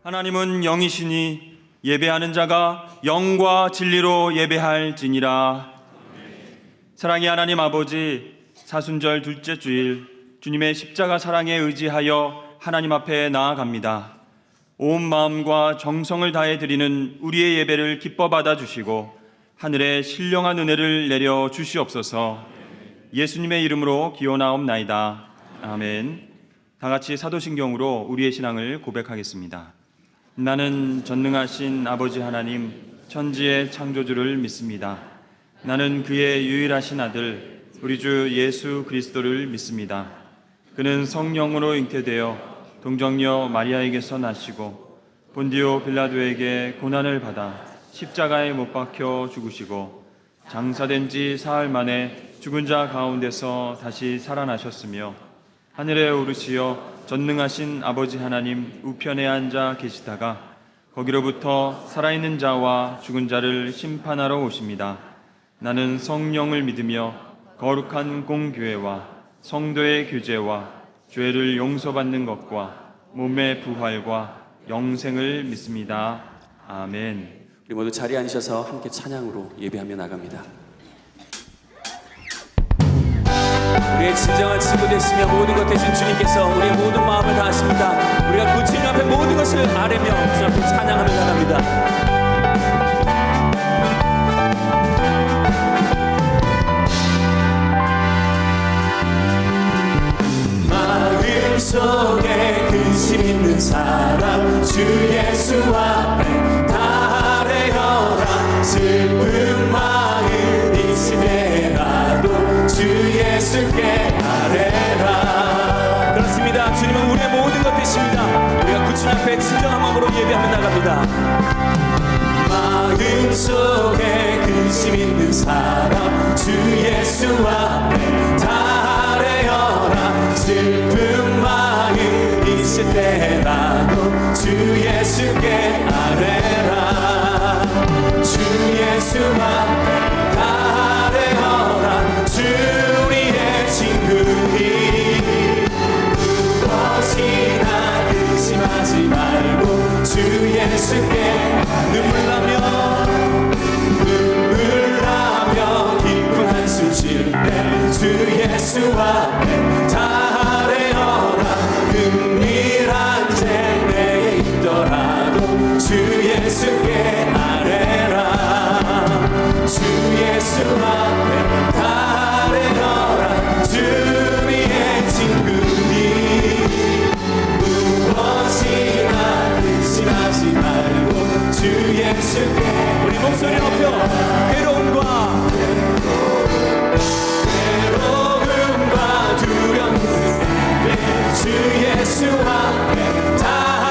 하나님은 영이시니 예배하는 자가 영과 진리로 예배할지니라. 사랑의 하나님 아버지, 사순절 둘째 주일 주님의 십자가 사랑에 의지하여 하나님 앞에 나아갑니다. 온 마음과 정성을 다해 드리는 우리의 예배를 기뻐 받아주시고 하늘의 신령한 은혜를 내려 주시옵소서. 예수님의 이름으로 기원하옵나이다. 아멘. 다 같이 사도신경으로 우리의 신앙을 고백하겠습니다. 나는 전능하신 아버지 하나님, 천지의 창조주를 믿습니다. 나는 그의 유일하신 아들, 우리 주 예수 그리스도를 믿습니다. 그는 성령으로 잉태되어 동정녀 마리아에게서 나시고 본디오 빌라도에게 고난을 받아 십자가에 못 박혀 죽으시고 장사된 지 사흘 만에 죽은 자 가운데서 다시 살아나셨으며 하늘에 오르시어 전능하신 아버지 하나님 우편에 앉아 계시다가 거기로부터 살아있는 자와 죽은 자를 심판하러 오십니다. 나는 성령을 믿으며 거룩한 공교회와 성도의 교제와 죄를 용서받는 것과 몸의 부활과 영생을 믿습니다. 아멘. 우리 모두 자리에 앉으셔서 함께 찬양으로 예배하며 나갑니다. 우리의 진정한 친구 되시며 모든 것 되신 주님께서 우리의 모든 마음을 다하십니다. 우리가 그 주님 앞에 모든 것을 아뢰며 주 앞에 찬양하며 나갑니다. 마음속에 근심 있는 사람 주 예수 앞에 다 아뢰어라. 슬픈 마음 있으매라도 주 예수께 아뢰라. 그렇습니다. 주님은 우리의 모든 것 되십니다. 우리가 그 주님 앞에 진정한 마음으로 예배하며 나갑니다. 마음속에 근심 있는 사람 주 예수 앞에 다 아뢰어라. 슬픈 마음 있을 때라도 주 예수께 아뢰라. 주 예수 앞에 다 아뢰어라. 주 우리의 친구니 무엇이나 의심하지 말고 주 예수께 눈물 나며 깊은 한숨 쉴 때 주 예수 앞에 다 아뢰어라. 은밀한 재내에 있더라도 주 예수께 아뢰라. 주 예수 앞에 다 아뢰어라. 주 우리의 친구니 무엇이나 의심하지 말고 주 예수께. 우리 목소리 높여 괴로움과 두려움 주 예수 앞에 다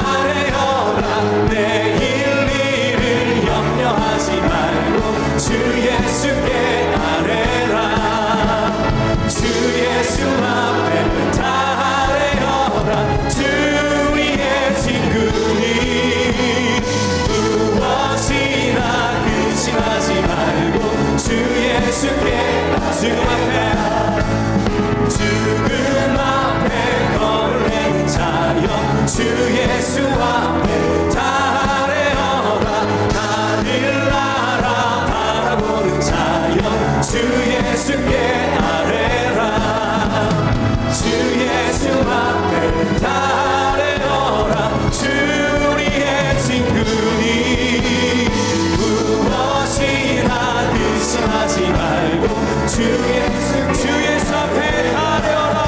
아뢰어라. 내일 일을 염려하지 말고 주 예수께 아뢰라. 주 예수 앞에 다 아뢰어라. 주 우리의 친구니 무엇이나 근심하지 말고 주 예수께. 죽음 앞에 걸린 자여 주 예수 앞에 다 아뢰어라. 하늘 나라 바라보는 자여 주 예수께 아뢰라. 주 예수 앞에 다 아뢰어라. 주 우리의 친구니 무엇이나 의심하지 말고 주 예수 앞에 아뢰어라.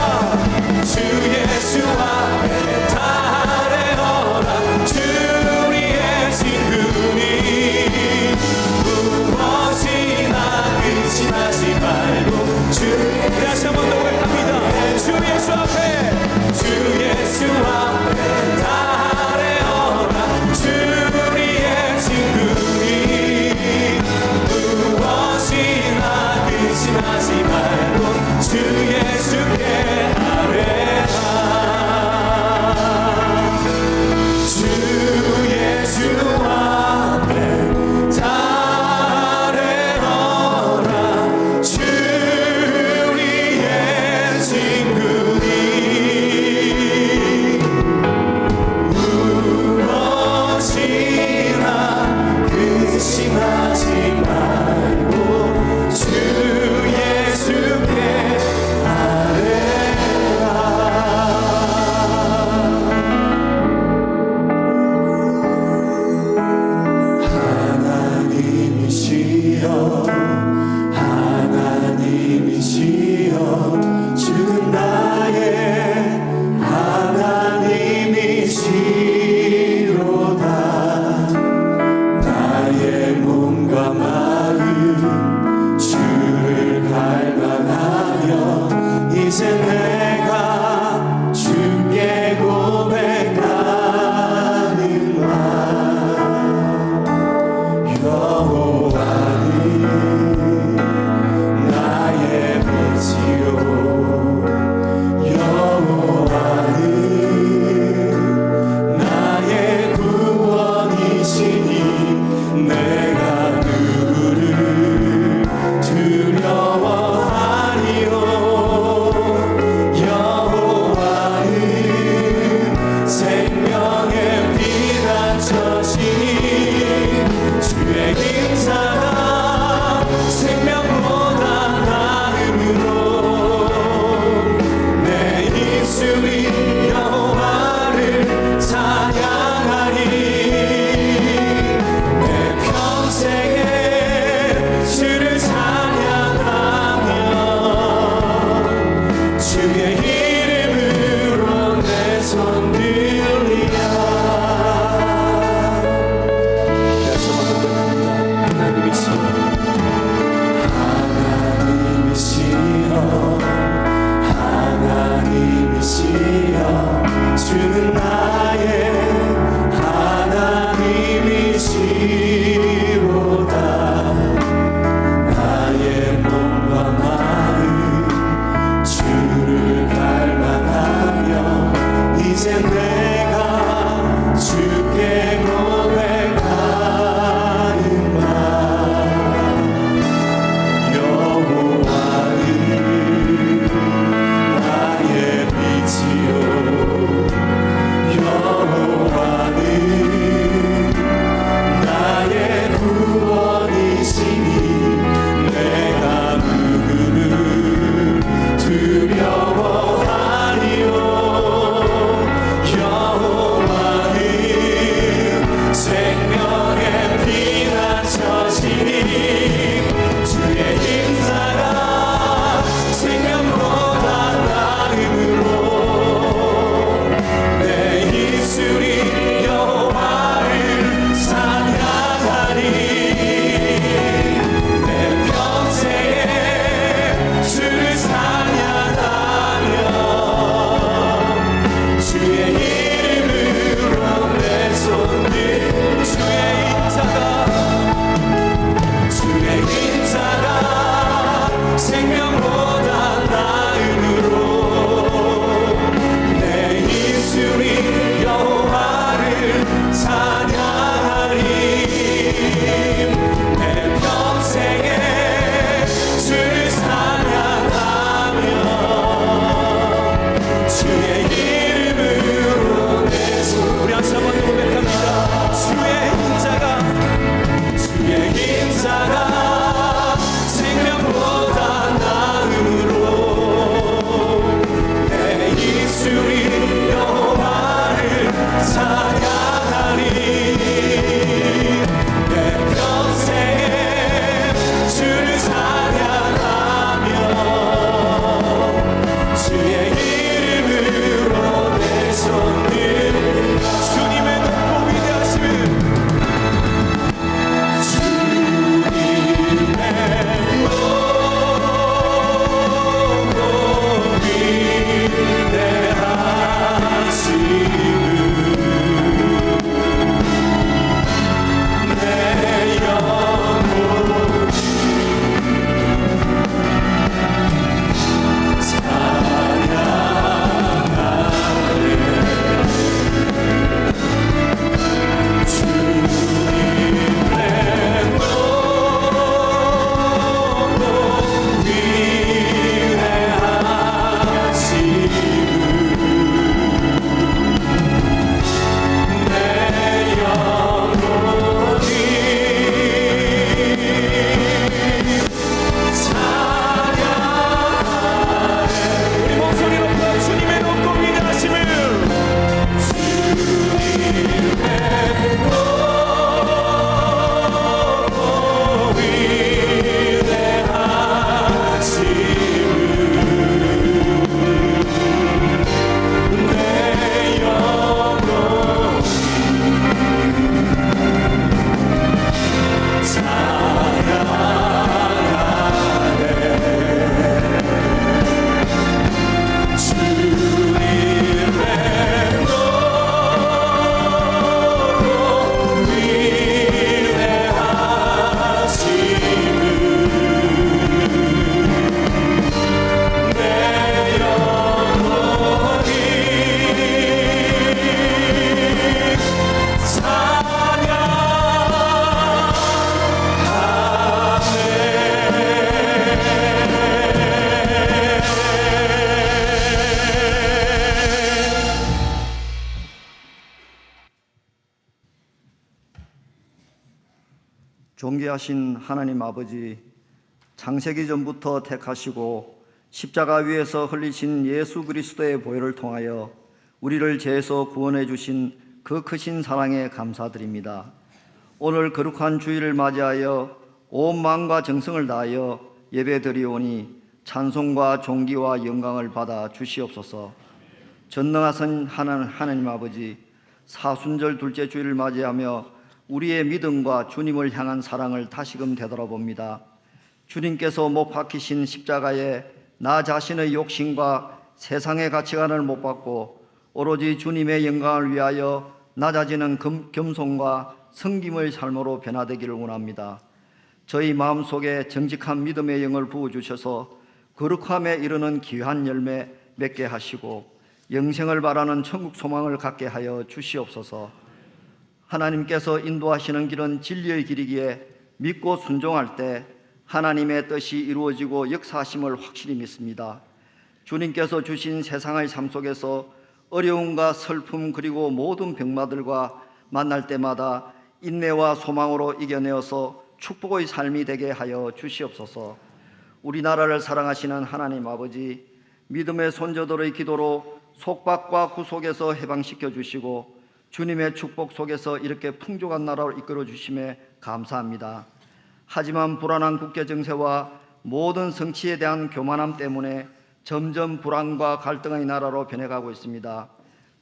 주 예수 앞에 다 아뢰어라. 존귀하신 하나님 아버지, 창세기 전부터 택하시고 십자가 위에서 흘리신 예수 그리스도의 보혈을 통하여 우리를 죄에서 구원해 주신 그 크신 사랑에 감사드립니다. 오늘 거룩한 주일을 맞이하여 온 마음과 정성을 다하여 예배드리오니 찬송과 존귀와 영광을 받아 주시옵소서. 전능하신 하나님 아버지, 사순절 둘째 주일을 맞이하며 우리의 믿음과 주님을 향한 사랑을 다시금 되돌아봅니다. 주님께서 못 박히신 십자가에 나 자신의 욕심과 세상의 가치관을 못 받고 오로지 주님의 영광을 위하여 낮아지는 겸손과 섬김의 삶으로 변화되기를 원합니다. 저희 마음속에 정직한 믿음의 영을 부어주셔서 거룩함에 이르는 귀한 열매 맺게 하시고 영생을 바라는 천국 소망을 갖게 하여 주시옵소서. 하나님께서 인도하시는 길은 진리의 길이기에 믿고 순종할 때 하나님의 뜻이 이루어지고 역사하심을 확실히 믿습니다. 주님께서 주신 세상의 삶 속에서 어려움과 슬픔 그리고 모든 병마들과 만날 때마다 인내와 소망으로 이겨내어서 축복의 삶이 되게 하여 주시옵소서. 우리나라를 사랑하시는 하나님 아버지, 믿음의 손자들의 기도로 속박과 구속에서 해방시켜 주시고 주님의 축복 속에서 이렇게 풍족한 나라로 이끌어 주심에 감사합니다. 하지만 불안한 국제 정세와 모든 성취에 대한 교만함 때문에 점점 불안과 갈등의 나라로 변해가고 있습니다.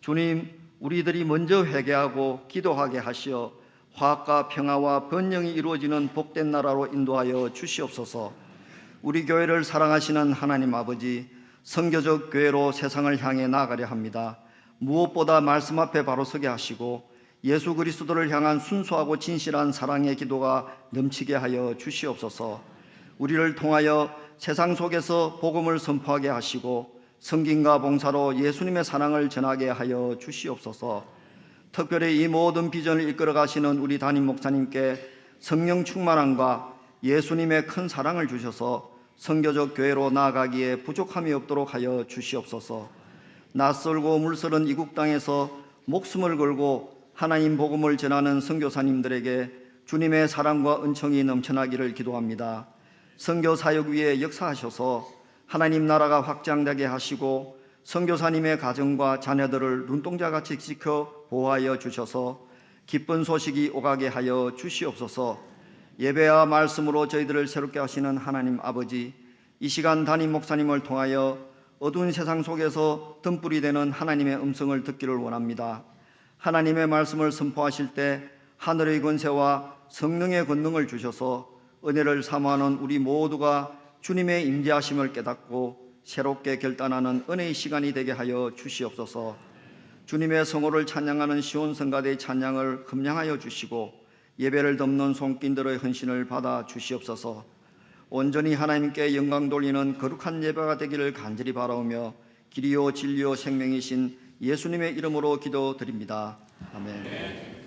주님, 우리들이 먼저 회개하고 기도하게 하시어 화합과 평화와 번영이 이루어지는 복된 나라로 인도하여 주시옵소서. 우리 교회를 사랑하시는 하나님 아버지, 선교적 교회로 세상을 향해 나아가려 합니다. 무엇보다 말씀 앞에 바로 서게 하시고 예수 그리스도를 향한 순수하고 진실한 사랑의 기도가 넘치게 하여 주시옵소서. 우리를 통하여 세상 속에서 복음을 선포하게 하시고 성김과 봉사로 예수님의 사랑을 전하게 하여 주시옵소서. 특별히 이 모든 비전을 이끌어 가시는 우리 담임 목사님께 성령 충만함과 예수님의 큰 사랑을 주셔서 선교적 교회로 나아가기에 부족함이 없도록 하여 주시옵소서. 낯설고 물설은 이국 땅에서 목숨을 걸고 하나님 복음을 전하는 선교사님들에게 주님의 사랑과 은총이 넘쳐나기를 기도합니다. 선교 사역 위에 역사하셔서 하나님 나라가 확장되게 하시고 선교사님의 가정과 자녀들을 눈동자같이 지켜 보호하여 주셔서 기쁜 소식이 오가게 하여 주시옵소서. 예배와 말씀으로 저희들을 새롭게 하시는 하나님 아버지, 이 시간 담임 목사님을 통하여 어두운 세상 속에서 등불이 되는 하나님의 음성을 듣기를 원합니다. 하나님의 말씀을 선포하실 때 하늘의 권세와 성령의 권능을 주셔서 은혜를 사모하는 우리 모두가 주님의 임재하심을 깨닫고 새롭게 결단하는 은혜의 시간이 되게 하여 주시옵소서. 주님의 성호를 찬양하는 시온성가대의 찬양을 금량하여 주시고 예배를 덮는 손길들의 헌신을 받아 주시옵소서. 온전히 하나님께 영광 돌리는 거룩한 예배가 되기를 간절히 바라오며 길이요 진리요 생명이신 예수님의 이름으로 기도드립니다. 아멘.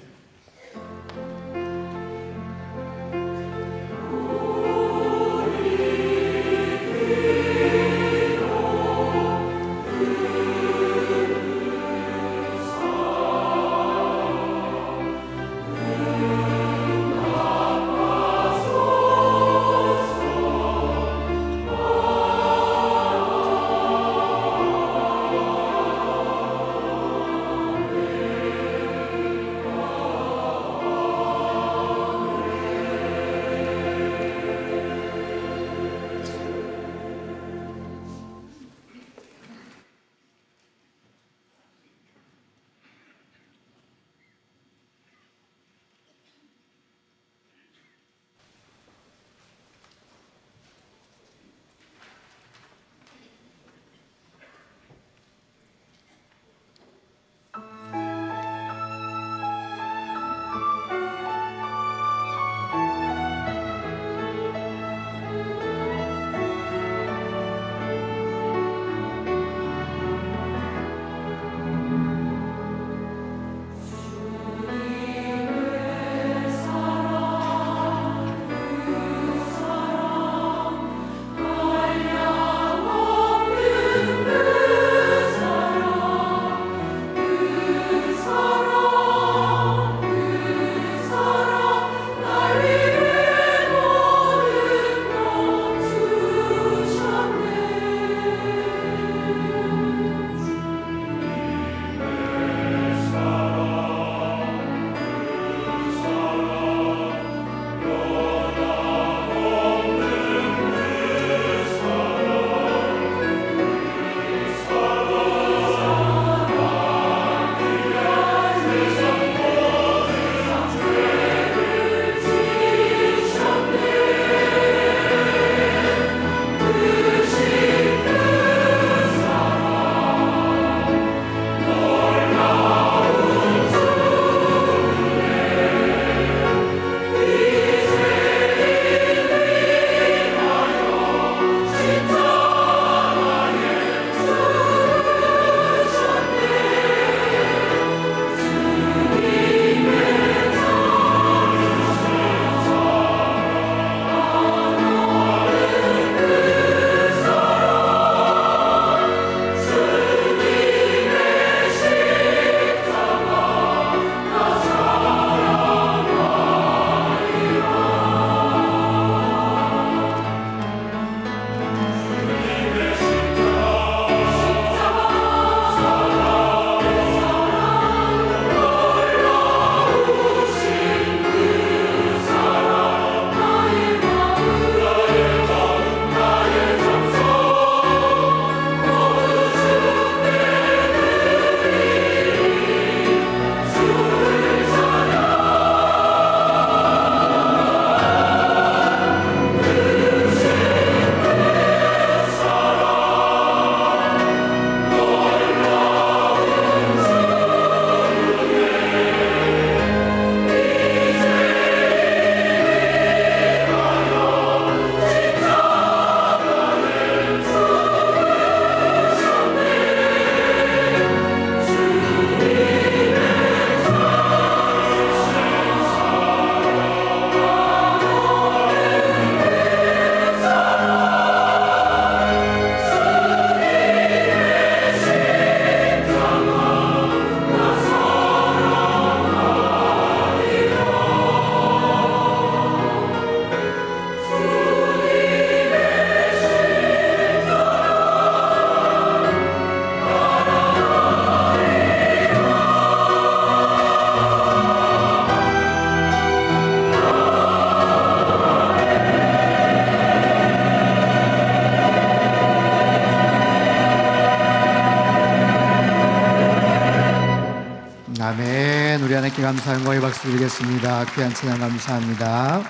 아멘. 우리 하나님께 감사 영광의 박수 드리겠습니다. 귀한 찬양 감사합니다.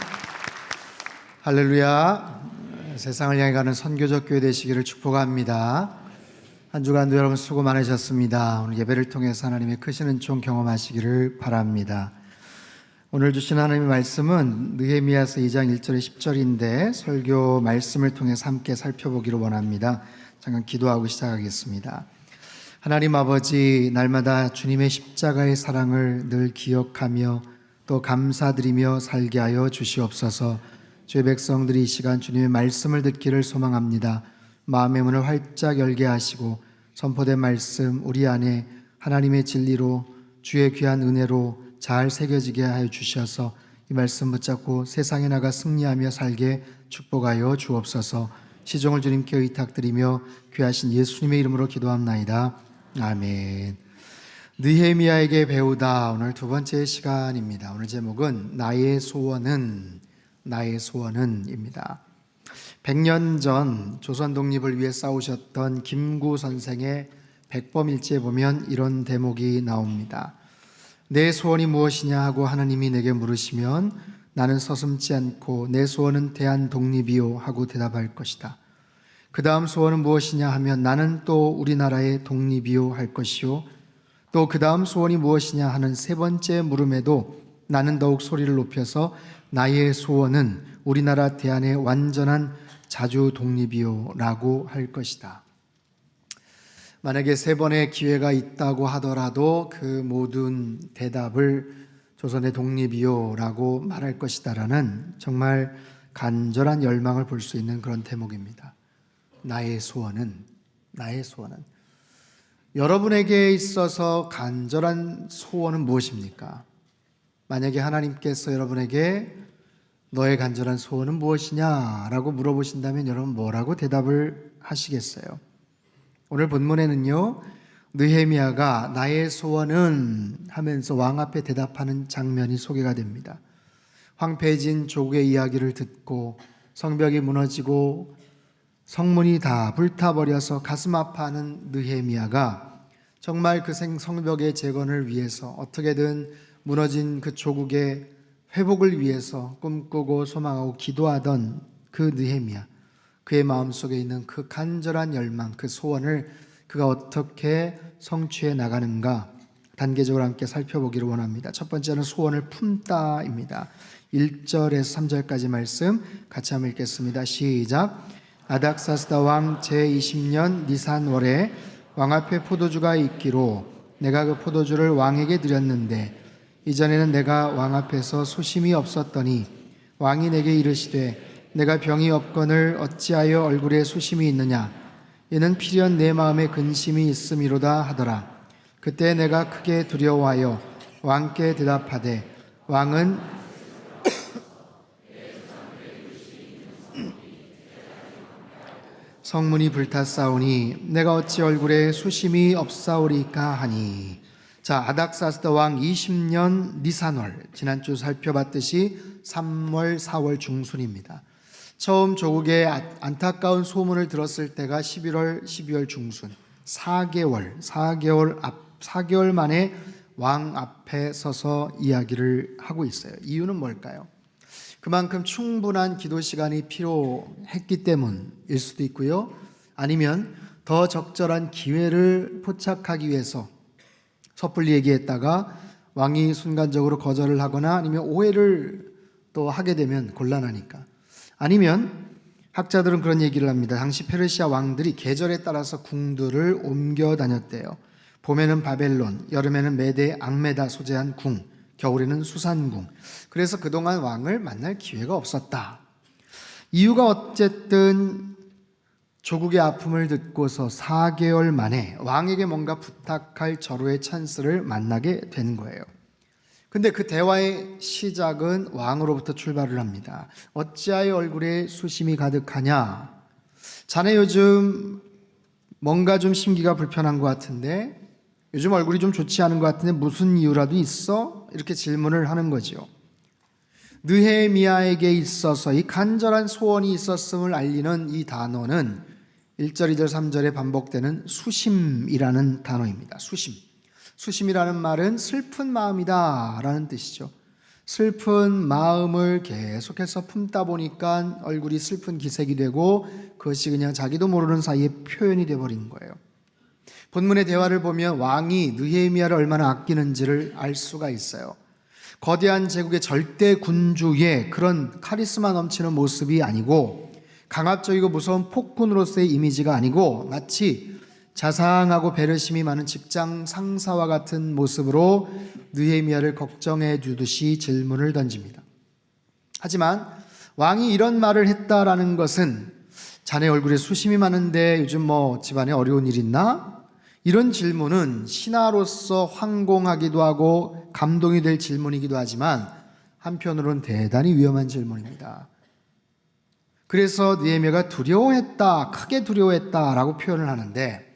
할렐루야. 세상을 향해 가는 선교적 교회 되시기를 축복합니다. 한 주간도 여러분 수고 많으셨습니다. 오늘 예배를 통해서 하나님의 크신 은총 경험하시기를 바랍니다. 오늘 주신 하나님의 말씀은 느헤미야서 2장 1절에 10절인데 설교 말씀을 통해서 함께 살펴보기를 원합니다. 잠깐 기도하고 시작하겠습니다. 하나님 아버지, 날마다 주님의 십자가의 사랑을 늘 기억하며 또 감사드리며 살게 하여 주시옵소서. 주의 백성들이 이 시간 주님의 말씀을 듣기를 소망합니다. 마음의 문을 활짝 열게 하시고 선포된 말씀 우리 안에 하나님의 진리로 주의 귀한 은혜로 잘 새겨지게 하여 주셔서 이 말씀 붙잡고 세상에 나가 승리하며 살게 축복하여 주옵소서. 시종을 주님께 의탁드리며 귀하신 예수님의 이름으로 기도합나이다. 아멘. 느헤미야에게 배우다. 오늘 두 번째 시간입니다. 오늘 제목은 나의 소원은입니다. 100년 전 조선 독립을 위해 싸우셨던 김구 선생의 백범일지에 보면 이런 대목이 나옵니다. 내 소원이 무엇이냐 하고 하나님이 내게 물으시면 나는 서슴지 않고 내 소원은 대한독립이요 하고 대답할 것이다. 그 다음 소원은 무엇이냐 하면 나는 또 우리나라의 독립이요 할 것이요, 또 그 다음 소원이 무엇이냐 하는 세 번째 물음에도 나는 더욱 소리를 높여서 나의 소원은 우리나라 대한의 완전한 자주 독립이요 라고 할 것이다. 만약에 세 번의 기회가 있다고 하더라도 그 모든 대답을 조선의 독립이요 라고 말할 것이다 라는 정말 간절한 열망을 볼 수 있는 그런 대목입니다. 나의 소원은 여러분에게 있어서 간절한 소원은 무엇입니까? 만약에 하나님께서 여러분에게 너의 간절한 소원은 무엇이냐 라고 물어보신다면 여러분 뭐라고 대답을 하시겠어요? 오늘 본문에는요, 느헤미야가 나의 소원은 하면서 왕 앞에 대답하는 장면이 소개가 됩니다. 황폐해진 조국의 이야기를 듣고 성벽이 무너지고 성문이 다 불타버려서 가슴 아파하는 느헤미야가 정말 그 성벽의 재건을 위해서 어떻게든 무너진 그 조국의 회복을 위해서 꿈꾸고 소망하고 기도하던 그 느헤미야, 그의 마음속에 있는 그 간절한 열망, 그 소원을 그가 어떻게 성취해 나가는가 단계적으로 함께 살펴보기를 원합니다. 첫 번째는 소원을 품다입니다. 1절에서 3절까지 말씀 같이 한번 읽겠습니다. 시작. 아닥사스다 왕 제20년 니산월에 왕 앞에 포도주가 있기로 내가 그 포도주를 왕에게 드렸는데 이전에는 내가 왕 앞에서 소심이 없었더니 왕이 내게 이르시되 내가 병이 없거늘 어찌하여 얼굴에 수심이 있느냐? 이는 필연 내 마음에 근심이 있음이로다 하더라. 그때 내가 크게 두려워하여 왕께 대답하되 왕은 성문이 불탔사오니 내가 어찌 얼굴에 수심이 없사오리까 하니. 자, 아닥사스다 왕 20년 니산월, 지난주 살펴봤듯이 3월 4월 중순입니다. 처음 조국의 안타까운 소문을 들었을 때가 11월 12월 중순, 4개월 만에 왕 앞에 서서 이야기를 하고 있어요. 이유는 뭘까요? 그만큼 충분한 기도 시간이 필요했기 때문일 수도 있고요, 아니면 더 적절한 기회를 포착하기 위해서 섣불리 얘기했다가 왕이 순간적으로 거절을 하거나 아니면 오해를 또 하게 되면 곤란하니까, 아니면 학자들은 그런 얘기를 합니다. 당시 페르시아 왕들이 계절에 따라서 궁들을 옮겨 다녔대요. 봄에는 바벨론, 여름에는 메대 앙메다 소재한 궁, 겨울에는 수산궁. 그래서 그동안 왕을 만날 기회가 없었다. 이유가 어쨌든 조국의 아픔을 듣고서 4개월 만에 왕에게 뭔가 부탁할 절호의 찬스를 만나게 된 거예요. 근데 그 대화의 시작은 왕으로부터 출발을 합니다. 어찌하여 얼굴에 수심이 가득하냐? 자네 요즘 뭔가 좀 심기가 불편한 것 같은데, 요즘 얼굴이 좀 좋지 않은 것 같은데 무슨 이유라도 있어? 이렇게 질문을 하는 거죠. 느헤미야에게 있어서 이 간절한 소원이 있었음을 알리는 이 단어는 1절, 2절, 3절에 반복되는 수심이라는 단어입니다. 수심이라는 말은 슬픈 마음이다 라는 뜻이죠. 슬픈 마음을 계속해서 품다 보니까 얼굴이 슬픈 기색이 되고 그것이 그냥 자기도 모르는 사이에 표현이 되어버린 거예요. 본문의 대화를 보면 왕이 느헤미야를 얼마나 아끼는지를 알 수가 있어요. 거대한 제국의 절대 군주의 그런 카리스마 넘치는 모습이 아니고 강압적이고 무서운 폭군으로서의 이미지가 아니고 마치 자상하고 배려심이 많은 직장 상사와 같은 모습으로 느헤미야를 걱정해 주듯이 질문을 던집니다. 하지만 왕이 이런 말을 했다라는 것은 자네 얼굴에 수심이 많은데 요즘 뭐 집안에 어려운 일 있나? 이런 질문은 신하로서 황공하기도 하고 감동이 될 질문이기도 하지만 한편으로는 대단히 위험한 질문입니다. 그래서 느헤미야가 두려워했다, 크게 두려워했다라고 표현을 하는데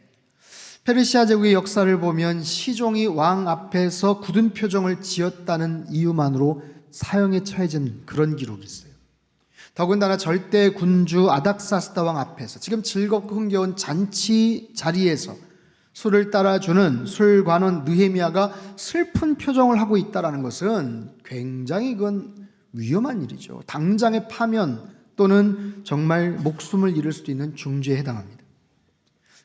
페르시아 제국의 역사를 보면 시종이 왕 앞에서 굳은 표정을 지었다는 이유만으로 사형에 처해진 그런 기록이 있어요. 더군다나 절대 군주 아닥사스다 왕 앞에서 지금 즐겁고 흥겨운 잔치 자리에서 술을 따라주는 술관원 느헤미야가 슬픈 표정을 하고 있다는 것은 굉장히 그건 위험한 일이죠. 당장의 파면 또는 정말 목숨을 잃을 수도 있는 중죄에 해당합니다.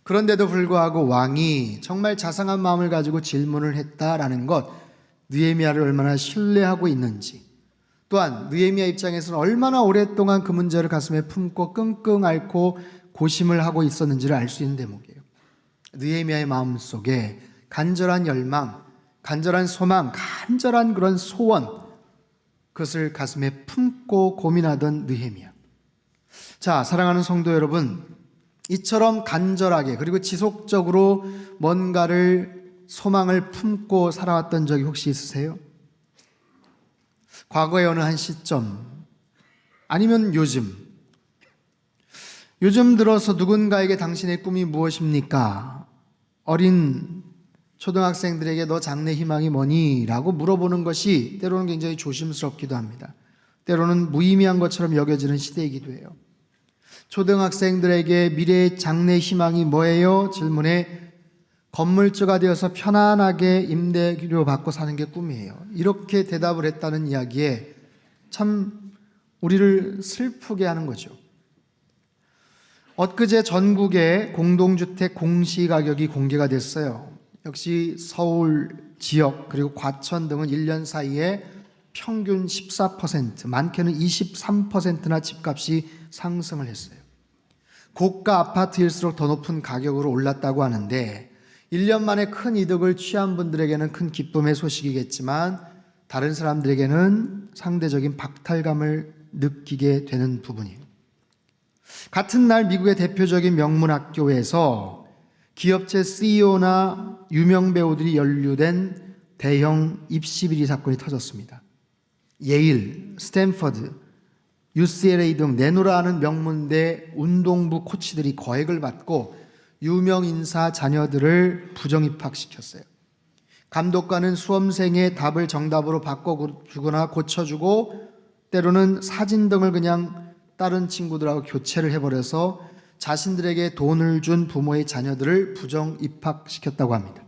그런데도 불구하고 왕이 정말 자상한 마음을 가지고 질문을 했다라는 것, 느헤미야를 얼마나 신뢰하고 있는지, 또한 느헤미야 입장에서는 얼마나 오랫동안 그 문제를 가슴에 품고 끙끙 앓고 고심을 하고 있었는지를 알 수 있는 대목이에요. 느헤미야의 마음속에 간절한 열망, 간절한 소망, 간절한 그런 소원, 그것을 가슴에 품고 고민하던 느헤미야. 자, 사랑하는 성도 여러분, 이처럼 간절하게 그리고 지속적으로 뭔가를 소망을 품고 살아왔던 적이 혹시 있으세요? 과거의 어느 한 시점, 아니면 요즘 들어서 누군가에게 당신의 꿈이 무엇입니까? 어린 초등학생들에게 너 장래 희망이 뭐니? 라고 물어보는 것이 때로는 굉장히 조심스럽기도 합니다. 때로는 무의미한 것처럼 여겨지는 시대이기도 해요. 초등학생들에게 미래의 장래 희망이 뭐예요? 질문에 건물주가 되어서 편안하게 임대료 받고 사는 게 꿈이에요. 이렇게 대답을 했다는 이야기에 참 우리를 슬프게 하는 거죠. 엊그제 전국의 공동주택 공시가격이 공개가 됐어요. 역시 서울 지역 그리고 과천 등은 1년 사이에 평균 14%, 많게는 23%나 집값이 상승을 했어요. 고가 아파트일수록 더 높은 가격으로 올랐다고 하는데 1년 만에 큰 이득을 취한 분들에게는 큰 기쁨의 소식이겠지만 다른 사람들에게는 상대적인 박탈감을 느끼게 되는 부분이에요. 같은 날 미국의 대표적인 명문 학교에서 기업체 CEO나 유명 배우들이 연루된 대형 입시 비리 사건이 터졌습니다. 예일, 스탠퍼드, UCLA 등 내노라 하는 명문대 운동부 코치들이 거액을 받고 유명 인사 자녀들을 부정 입학시켰어요. 감독관은 수험생의 답을 정답으로 바꿔주거나 고쳐주고 때로는 사진 등을 그냥 다른 친구들하고 교체를 해버려서 자신들에게 돈을 준 부모의 자녀들을 부정 입학시켰다고 합니다.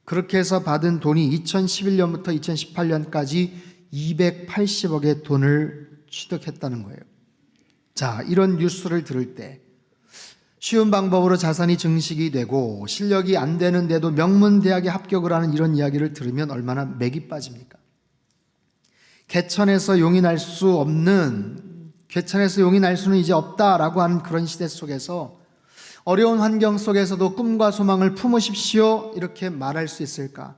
그렇게 해서 받은 돈이 2011년부터 2018년까지 280억의 돈을 취득했다는 거예요. 자, 이런 뉴스를 들을 때 쉬운 방법으로 자산이 증식이 되고 실력이 안 되는데도 명문대학에 합격을 하는 이런 이야기를 들으면 얼마나 맥이 빠집니까? 개천에서 용이 날 수는 이제 없다라고 하는 그런 시대 속에서 어려운 환경 속에서도 꿈과 소망을 품으십시오 이렇게 말할 수 있을까?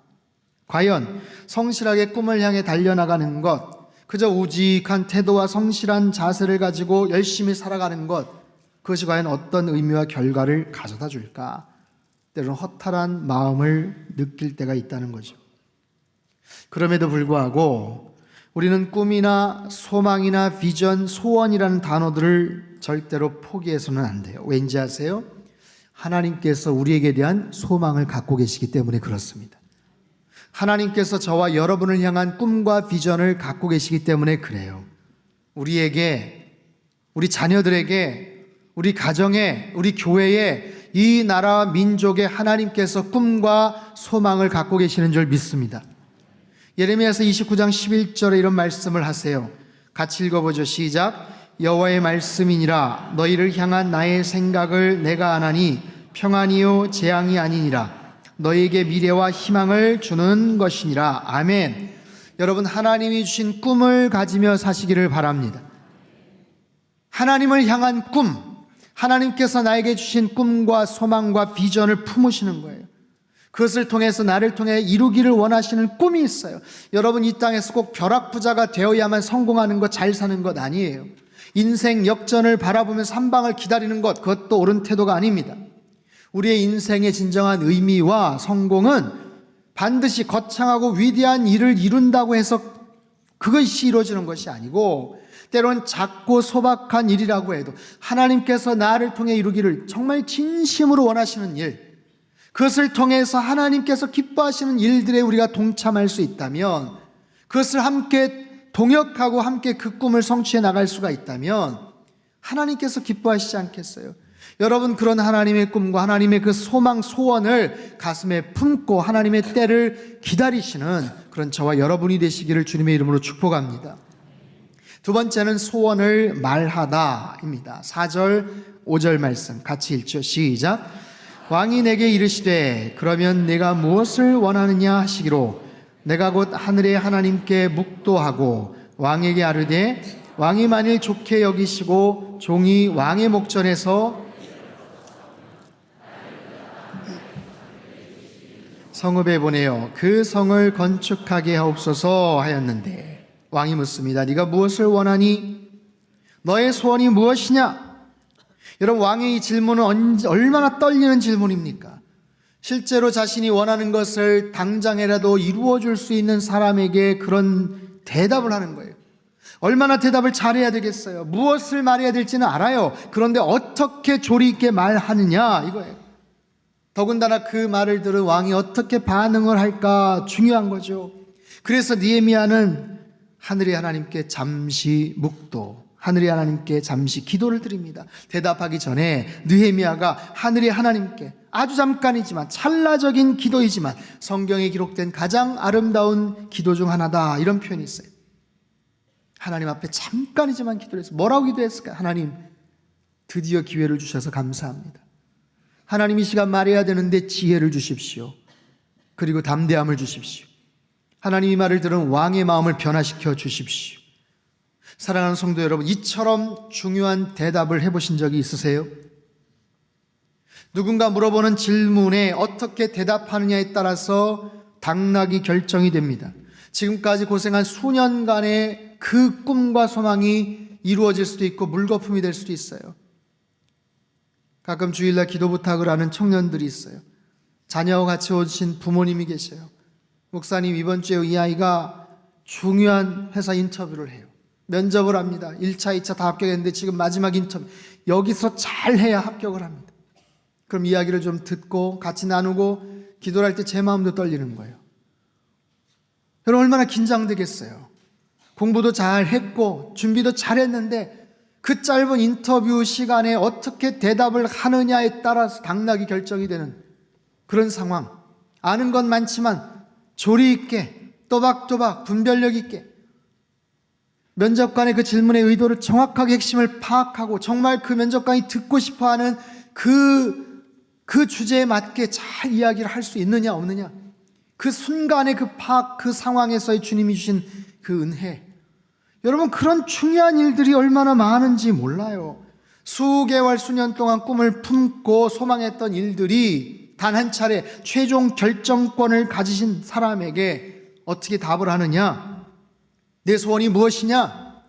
과연 성실하게 꿈을 향해 달려나가는 것, 그저 우직한 태도와 성실한 자세를 가지고 열심히 살아가는 것, 그것이 과연 어떤 의미와 결과를 가져다 줄까? 때로는 허탈한 마음을 느낄 때가 있다는 거죠. 그럼에도 불구하고 우리는 꿈이나 소망이나 비전, 소원이라는 단어들을 절대로 포기해서는 안 돼요. 왠지 아세요? 하나님께서 우리에게 대한 소망을 갖고 계시기 때문에 그렇습니다. 하나님께서 저와 여러분을 향한 꿈과 비전을 갖고 계시기 때문에 그래요. 우리에게, 우리 자녀들에게, 우리 가정에, 우리 교회에 이 나라 민족의 하나님께서 꿈과 소망을 갖고 계시는 줄 믿습니다. 예레미야서 29장 11절에 이런 말씀을 하세요. 같이 읽어보죠. 시작. 여호와의 말씀이니라. 너희를 향한 나의 생각을 내가 아나니 평안이요 재앙이 아니니라. 너희에게 미래와 희망을 주는 것이니라. 아멘. 여러분, 하나님이 주신 꿈을 가지며 사시기를 바랍니다. 하나님을 향한 꿈, 하나님께서 나에게 주신 꿈과 소망과 비전을 품으시는 거예요. 그것을 통해서 나를 통해 이루기를 원하시는 꿈이 있어요. 여러분, 이 땅에서 꼭 벼락부자가 되어야만 성공하는 것, 잘 사는 것 아니에요. 인생 역전을 바라보면서 한 방을 기다리는 것, 그것도 옳은 태도가 아닙니다. 우리의 인생의 진정한 의미와 성공은 반드시 거창하고 위대한 일을 이룬다고 해서 그것이 이루어지는 것이 아니고, 때론 작고 소박한 일이라고 해도 하나님께서 나를 통해 이루기를 정말 진심으로 원하시는 일, 그것을 통해서 하나님께서 기뻐하시는 일들에 우리가 동참할 수 있다면, 그것을 함께 동역하고 함께 그 꿈을 성취해 나갈 수가 있다면 하나님께서 기뻐하시지 않겠어요? 여러분, 그런 하나님의 꿈과 하나님의 그 소망, 소원을 가슴에 품고 하나님의 때를 기다리시는 그런 저와 여러분이 되시기를 주님의 이름으로 축복합니다. 두 번째는 소원을 말하다입니다. 4절 5절 말씀 같이 읽죠. 시작. 왕이 내게 이르시되 그러면 내가 무엇을 원하느냐 하시기로 내가 곧 하늘의 하나님께 묵도하고 왕에게 아뢰되 왕이 만일 좋게 여기시고 종이 왕의 목전에서 성읍에 보내어 그 성을 건축하게 하옵소서 하였는데, 왕이 묻습니다. 네가 무엇을 원하니? 너의 소원이 무엇이냐? 여러분, 왕의 이 질문은 얼마나 떨리는 질문입니까? 실제로 자신이 원하는 것을 당장이라도 이루어 줄 수 있는 사람에게 그런 대답을 하는 거예요. 얼마나 대답을 잘해야 되겠어요? 무엇을 말해야 될지는 알아요. 그런데 어떻게 조리 있게 말하느냐 이거예요. 더군다나 그 말을 들은 왕이 어떻게 반응을 할까 중요한 거죠. 그래서 느헤미야는 하늘의 하나님께 잠시 묵도, 하늘의 하나님께 잠시 기도를 드립니다. 대답하기 전에 느헤미야가 하늘의 하나님께 아주 잠깐이지만 찰나적인 기도이지만 성경에 기록된 가장 아름다운 기도 중 하나다, 이런 표현이 있어요. 하나님 앞에 잠깐이지만 기도를 했어요. 뭐라고 기도했을까요? 하나님, 드디어 기회를 주셔서 감사합니다. 하나님, 이 시간 말해야 되는데 지혜를 주십시오. 그리고 담대함을 주십시오. 하나님, 이 말을 들은 왕의 마음을 변화시켜 주십시오. 사랑하는 성도 여러분, 이처럼 중요한 대답을 해보신 적이 있으세요? 누군가 물어보는 질문에 어떻게 대답하느냐에 따라서 당락이 결정이 됩니다. 지금까지 고생한 수년간의 그 꿈과 소망이 이루어질 수도 있고 물거품이 될 수도 있어요. 가끔 주일날 기도 부탁을 하는 청년들이 있어요. 자녀와 같이 오신 부모님이 계셔요. 목사님, 이번 주에 이 아이가 중요한 회사 인터뷰를 해요. 면접을 합니다. 1차, 2차 다 합격했는데 지금 마지막 인터뷰, 여기서 잘해야 합격을 합니다. 그럼 이야기를 좀 듣고 같이 나누고 기도를 할 때 제 마음도 떨리는 거예요. 여러분, 얼마나 긴장되겠어요. 공부도 잘했고 준비도 잘했는데 그 짧은 인터뷰 시간에 어떻게 대답을 하느냐에 따라서 당락이 결정이 되는 그런 상황. 아는 건 많지만 조리 있게, 또박또박 분별력 있게 면접관의 그 질문의 의도를 정확하게 핵심을 파악하고 정말 그 면접관이 듣고 싶어하는 그 주제에 맞게 잘 이야기를 할 수 있느냐 없느냐, 그 순간의 그 파악, 그 상황에서의 주님이 주신 그 은혜. 여러분, 그런 중요한 일들이 얼마나 많은지 몰라요. 수개월, 수년 동안 꿈을 품고 소망했던 일들이 단 한 차례 최종 결정권을 가지신 사람에게 어떻게 답을 하느냐? 내 소원이 무엇이냐?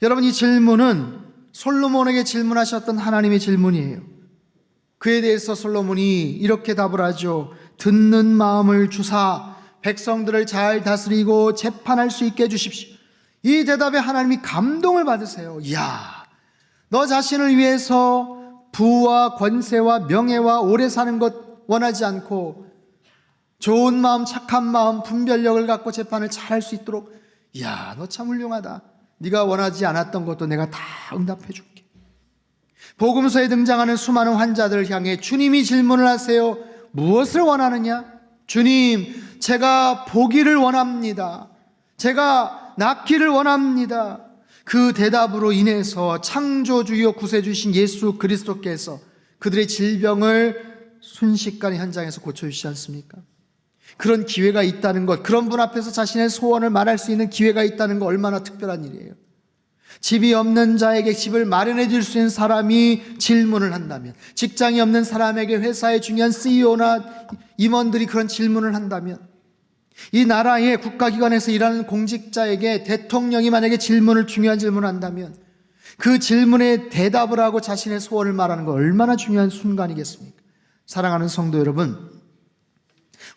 여러분, 이 질문은 솔로몬에게 질문하셨던 하나님의 질문이에요. 그에 대해서 솔로몬이 이렇게 답을 하죠. 듣는 마음을 주사 백성들을 잘 다스리고 재판할 수 있게 해주십시오. 이 대답에 하나님이 감동을 받으세요. 이야, 너 자신을 위해서 부와 권세와 명예와 오래 사는 것 원하지 않고 좋은 마음, 착한 마음, 분별력을 갖고 재판을 잘할 수 있도록, 이야, 너 참 훌륭하다. 네가 원하지 않았던 것도 내가 다 응답해 줄게. 복음서에 등장하는 수많은 환자들을 향해 주님이 질문을 하세요. 무엇을 원하느냐? 주님, 제가 보기를 원합니다. 제가 낫기를 원합니다. 그 대답으로 인해서 창조주요 구세주신 예수 그리스도께서 그들의 질병을 순식간에 현장에서 고쳐주시지 않습니까? 그런 기회가 있다는 것, 그런 분 앞에서 자신의 소원을 말할 수 있는 기회가 있다는 것, 얼마나 특별한 일이에요. 집이 없는 자에게 집을 마련해 줄 수 있는 사람이 질문을 한다면, 직장이 없는 사람에게 회사의 중요한 CEO나 임원들이 그런 질문을 한다면, 이 나라의 국가기관에서 일하는 공직자에게 대통령이 만약에 중요한 질문을 한다면 그 질문에 대답을 하고 자신의 소원을 말하는 거 얼마나 중요한 순간이겠습니까? 사랑하는 성도 여러분,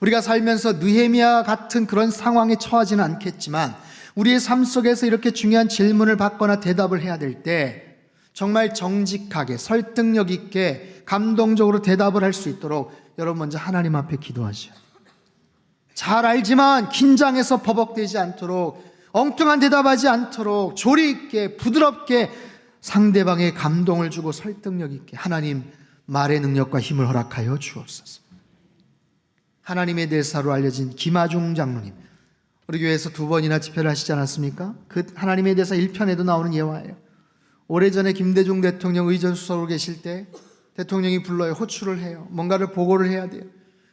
우리가 살면서 느헤미야 같은 그런 상황에 처하지는 않겠지만 우리의 삶 속에서 이렇게 중요한 질문을 받거나 대답을 해야 될 때 정말 정직하게 설득력 있게 감동적으로 대답을 할 수 있도록 여러분 먼저 하나님 앞에 기도하셔야 돼요. 잘 알지만 긴장해서 버벅대지 않도록, 엉뚱한 대답하지 않도록 조리 있게 부드럽게 상대방의 감동을 주고 설득력 있게 하나님 말의 능력과 힘을 허락하여 주옵소서. 하나님의 대사로 알려진 김아중 장로님, 우리 교회에서 2번이나 집회를 하시지 않았습니까? 그 하나님의 대사 1편에도 나오는 예화예요. 오래전에 김대중 대통령 의전수석으로 계실 때 대통령이 불러요. 호출을 해요. 뭔가를 보고를 해야 돼요.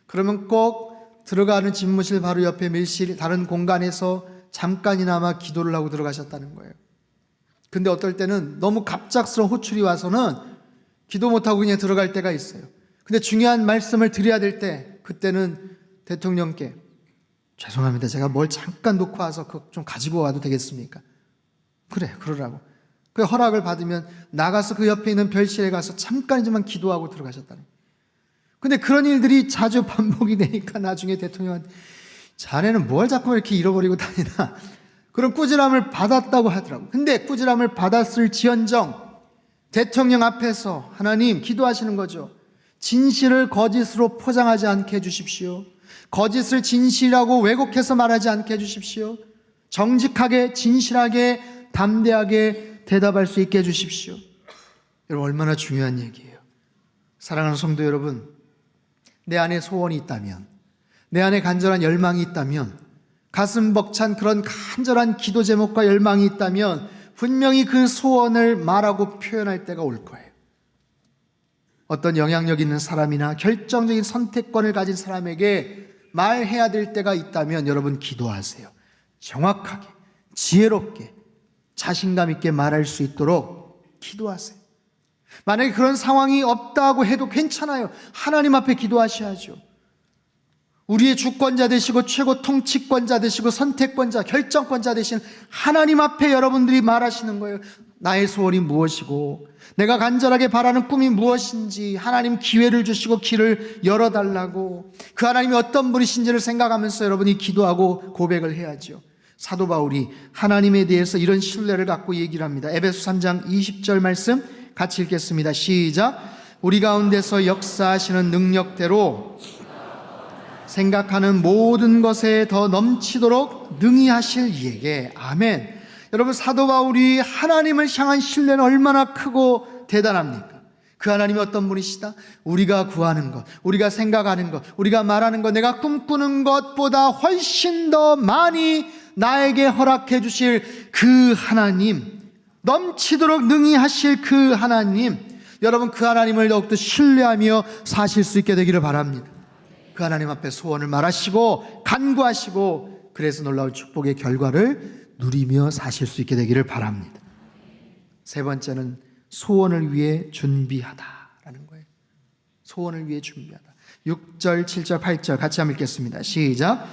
그러면 꼭 들어가는 집무실 바로 옆에 밀실 다른 공간에서 잠깐이나마 기도를 하고 들어가셨다는 거예요. 근데 어떨 때는 너무 갑작스러운 호출이 와서는 기도 못하고 그냥 들어갈 때가 있어요. 근데 중요한 말씀을 드려야 될 때 그때는 대통령께 죄송합니다. 제가 뭘 잠깐 놓고 와서 그거 좀 가지고 와도 되겠습니까? 그래, 그러라고. 그 허락을 받으면 나가서 그 옆에 있는 별실에 가서 잠깐이지만 기도하고 들어가셨다는 거예요. 근데 그런 일들이 자주 반복이 되니까 나중에 대통령한테 자네는 뭘 자꾸 이렇게 잃어버리고 다니나, 그런 꾸지람을 받았다고 하더라고요. 근데 꾸지람을 받았을 지언정 대통령 앞에서 하나님 기도하시는 거죠. 진실을 거짓으로 포장하지 않게 해주십시오. 거짓을 진실이라고 왜곡해서 말하지 않게 해주십시오. 정직하게 진실하게 담대하게 대답할 수 있게 해주십시오. 여러분, 얼마나 중요한 얘기예요. 사랑하는 성도 여러분, 내 안에 소원이 있다면, 내 안에 간절한 열망이 있다면, 가슴 벅찬 그런 간절한 기도 제목과 열망이 있다면 분명히 그 소원을 말하고 표현할 때가 올 거예요. 어떤 영향력 있는 사람이나 결정적인 선택권을 가진 사람에게 말해야 될 때가 있다면 여러분 기도하세요. 정확하게, 지혜롭게, 자신감 있게 말할 수 있도록 기도하세요. 만약에 그런 상황이 없다고 해도 괜찮아요. 하나님 앞에 기도하셔야죠. 우리의 주권자 되시고 최고 통치권자 되시고 선택권자, 결정권자 되신 하나님 앞에 여러분들이 말하시는 거예요. 나의 소원이 무엇이고 내가 간절하게 바라는 꿈이 무엇인지 하나님 기회를 주시고 길을 열어달라고, 그 하나님이 어떤 분이신지를 생각하면서 여러분이 기도하고 고백을 해야죠. 사도 바울이 하나님에 대해서 이런 신뢰를 갖고 얘기를 합니다. 에베소 3장 20절 말씀 같이 읽겠습니다. 시작. 우리 가운데서 역사하시는 능력대로 생각하는 모든 것에 더 넘치도록 능히 하실 이에게. 아멘. 여러분, 사도 바울이 하나님을 향한 신뢰는 얼마나 크고 대단합니까? 그 하나님이 어떤 분이시다? 우리가 구하는 것, 우리가 생각하는 것, 우리가 말하는 것, 내가 꿈꾸는 것보다 훨씬 더 많이 나에게 허락해 주실 그 하나님, 넘치도록 능히 하실 그 하나님, 여러분 그 하나님을 더욱더 신뢰하며 사실 수 있게 되기를 바랍니다. 그 하나님 앞에 소원을 말하시고 간구하시고 그래서 놀라운 축복의 결과를 누리며 사실 수 있게 되기를 바랍니다. 세 번째는 소원을 위해 준비하다라는 거예요. 소원을 위해 준비하다. 6절, 7절, 8절 같이 한번 읽겠습니다. 시작.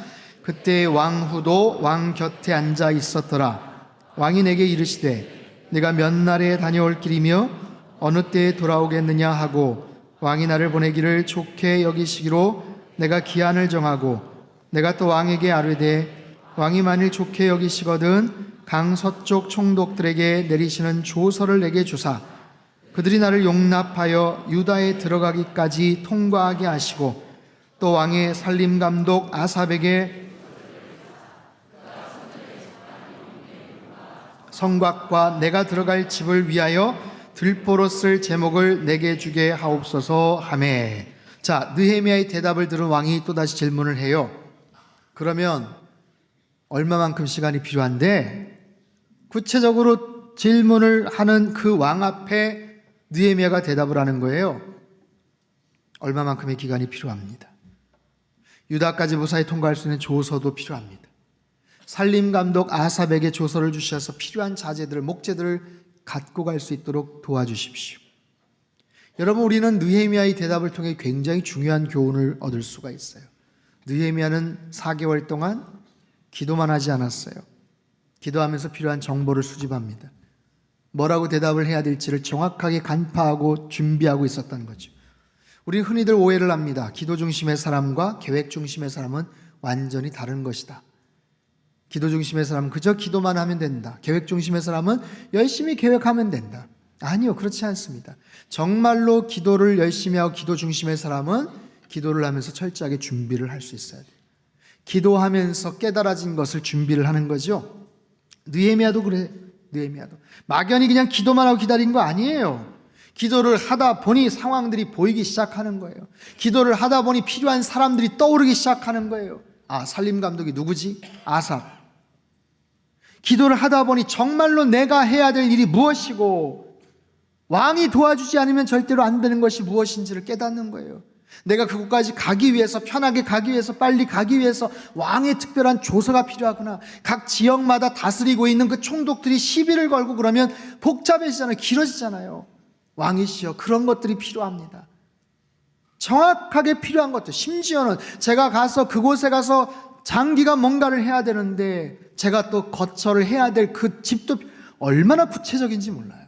그때 왕후도 왕 곁에 앉아 있었더라. 왕이 내게 이르시되 내가 몇 날에 다녀올 길이며 어느 때에 돌아오겠느냐 하고 왕이 나를 보내기를 좋게 여기시기로 내가 기한을 정하고 내가 또 왕에게 아뢰되 왕이 만일 좋게 여기시거든 강 서쪽 총독들에게 내리시는 조서를 내게 주사 그들이 나를 용납하여 유다에 들어가기까지 통과하게 하시고 또 왕의 살림감독 아삽에게 성곽과 내가 들어갈 집을 위하여 들보로 쓸 제목을 내게 주게 하옵소서 하매. 자, 느헤미야의 대답을 들은 왕이 또다시 질문을 해요. 그러면 얼마만큼 시간이 필요한데? 구체적으로 질문을 하는 그 왕 앞에 느헤미야가 대답을 하는 거예요. 얼마만큼의 기간이 필요합니다. 유다까지 무사히 통과할 수 있는 조서도 필요합니다. 살림감독 아삽에게 조서를 주셔서 필요한 자재들을, 목재들을 갖고 갈 수 있도록 도와주십시오. 여러분, 우리는 느헤미야의 대답을 통해 굉장히 중요한 교훈을 얻을 수가 있어요. 느헤미야는 4개월 동안 기도만 하지 않았어요. 기도하면서 필요한 정보를 수집합니다. 뭐라고 대답을 해야 될지를 정확하게 간파하고 준비하고 있었던 거죠. 우리는 흔히들 오해를 합니다. 기도 중심의 사람과 계획 중심의 사람은 완전히 다른 것이다. 기도 중심의 사람은 그저 기도만 하면 된다. 계획 중심의 사람은 열심히 계획하면 된다. 아니요, 그렇지 않습니다. 정말로 기도를 열심히 하고 기도 중심의 사람은 기도를 하면서 철저하게 준비를 할 수 있어야 돼요. 기도하면서 깨달아진 것을 준비를 하는 거죠. 느헤미야도 그래. 느헤미야도 막연히 그냥 기도만 하고 기다린 거 아니에요. 기도를 하다 보니 상황들이 보이기 시작하는 거예요. 기도를 하다 보니 필요한 사람들이 떠오르기 시작하는 거예요. 아, 살림감독이 누구지? 아삽. 기도를 하다 보니 정말로 내가 해야 될 일이 무엇이고 왕이 도와주지 않으면 절대로 안 되는 것이 무엇인지를 깨닫는 거예요. 내가 그곳까지 가기 위해서, 편하게 가기 위해서, 빨리 가기 위해서 왕의 특별한 조서가 필요하구나. 각 지역마다 다스리고 있는 그 총독들이 시비를 걸고 그러면 복잡해지잖아요. 길어지잖아요. 왕이시여, 그런 것들이 필요합니다. 정확하게 필요한 것들. 심지어는 제가 가서 그곳에 가서 장기간 뭔가를 해야 되는데 제가 또 거처를 해야 될 그 집도 얼마나 구체적인지 몰라요.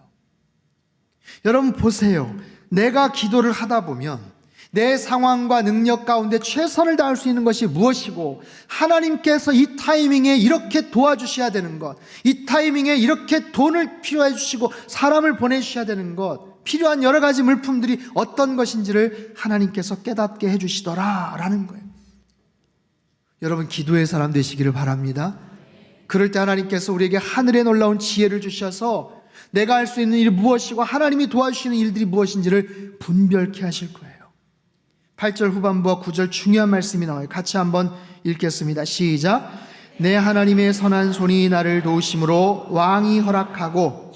여러분 보세요. 내가 기도를 하다 보면 내 상황과 능력 가운데 최선을 다할 수 있는 것이 무엇이고, 하나님께서 이 타이밍에 이렇게 도와주셔야 되는 것, 이 타이밍에 이렇게 돈을 필요해 주시고 사람을 보내주셔야 되는 것, 필요한 여러 가지 물품들이 어떤 것인지를 하나님께서 깨닫게 해주시더라라는 거예요. 여러분, 기도의 사람 되시기를 바랍니다. 그럴 때 하나님께서 우리에게 하늘에 놀라운 지혜를 주셔서 내가 할 수 있는 일이 무엇이고 하나님이 도와주시는 일들이 무엇인지를 분별케 하실 거예요. 8절 후반부와 9절 중요한 말씀이 나와요. 같이 한번 읽겠습니다. 시작. 내 하나님의 선한 손이 나를 도우심으로 왕이 허락하고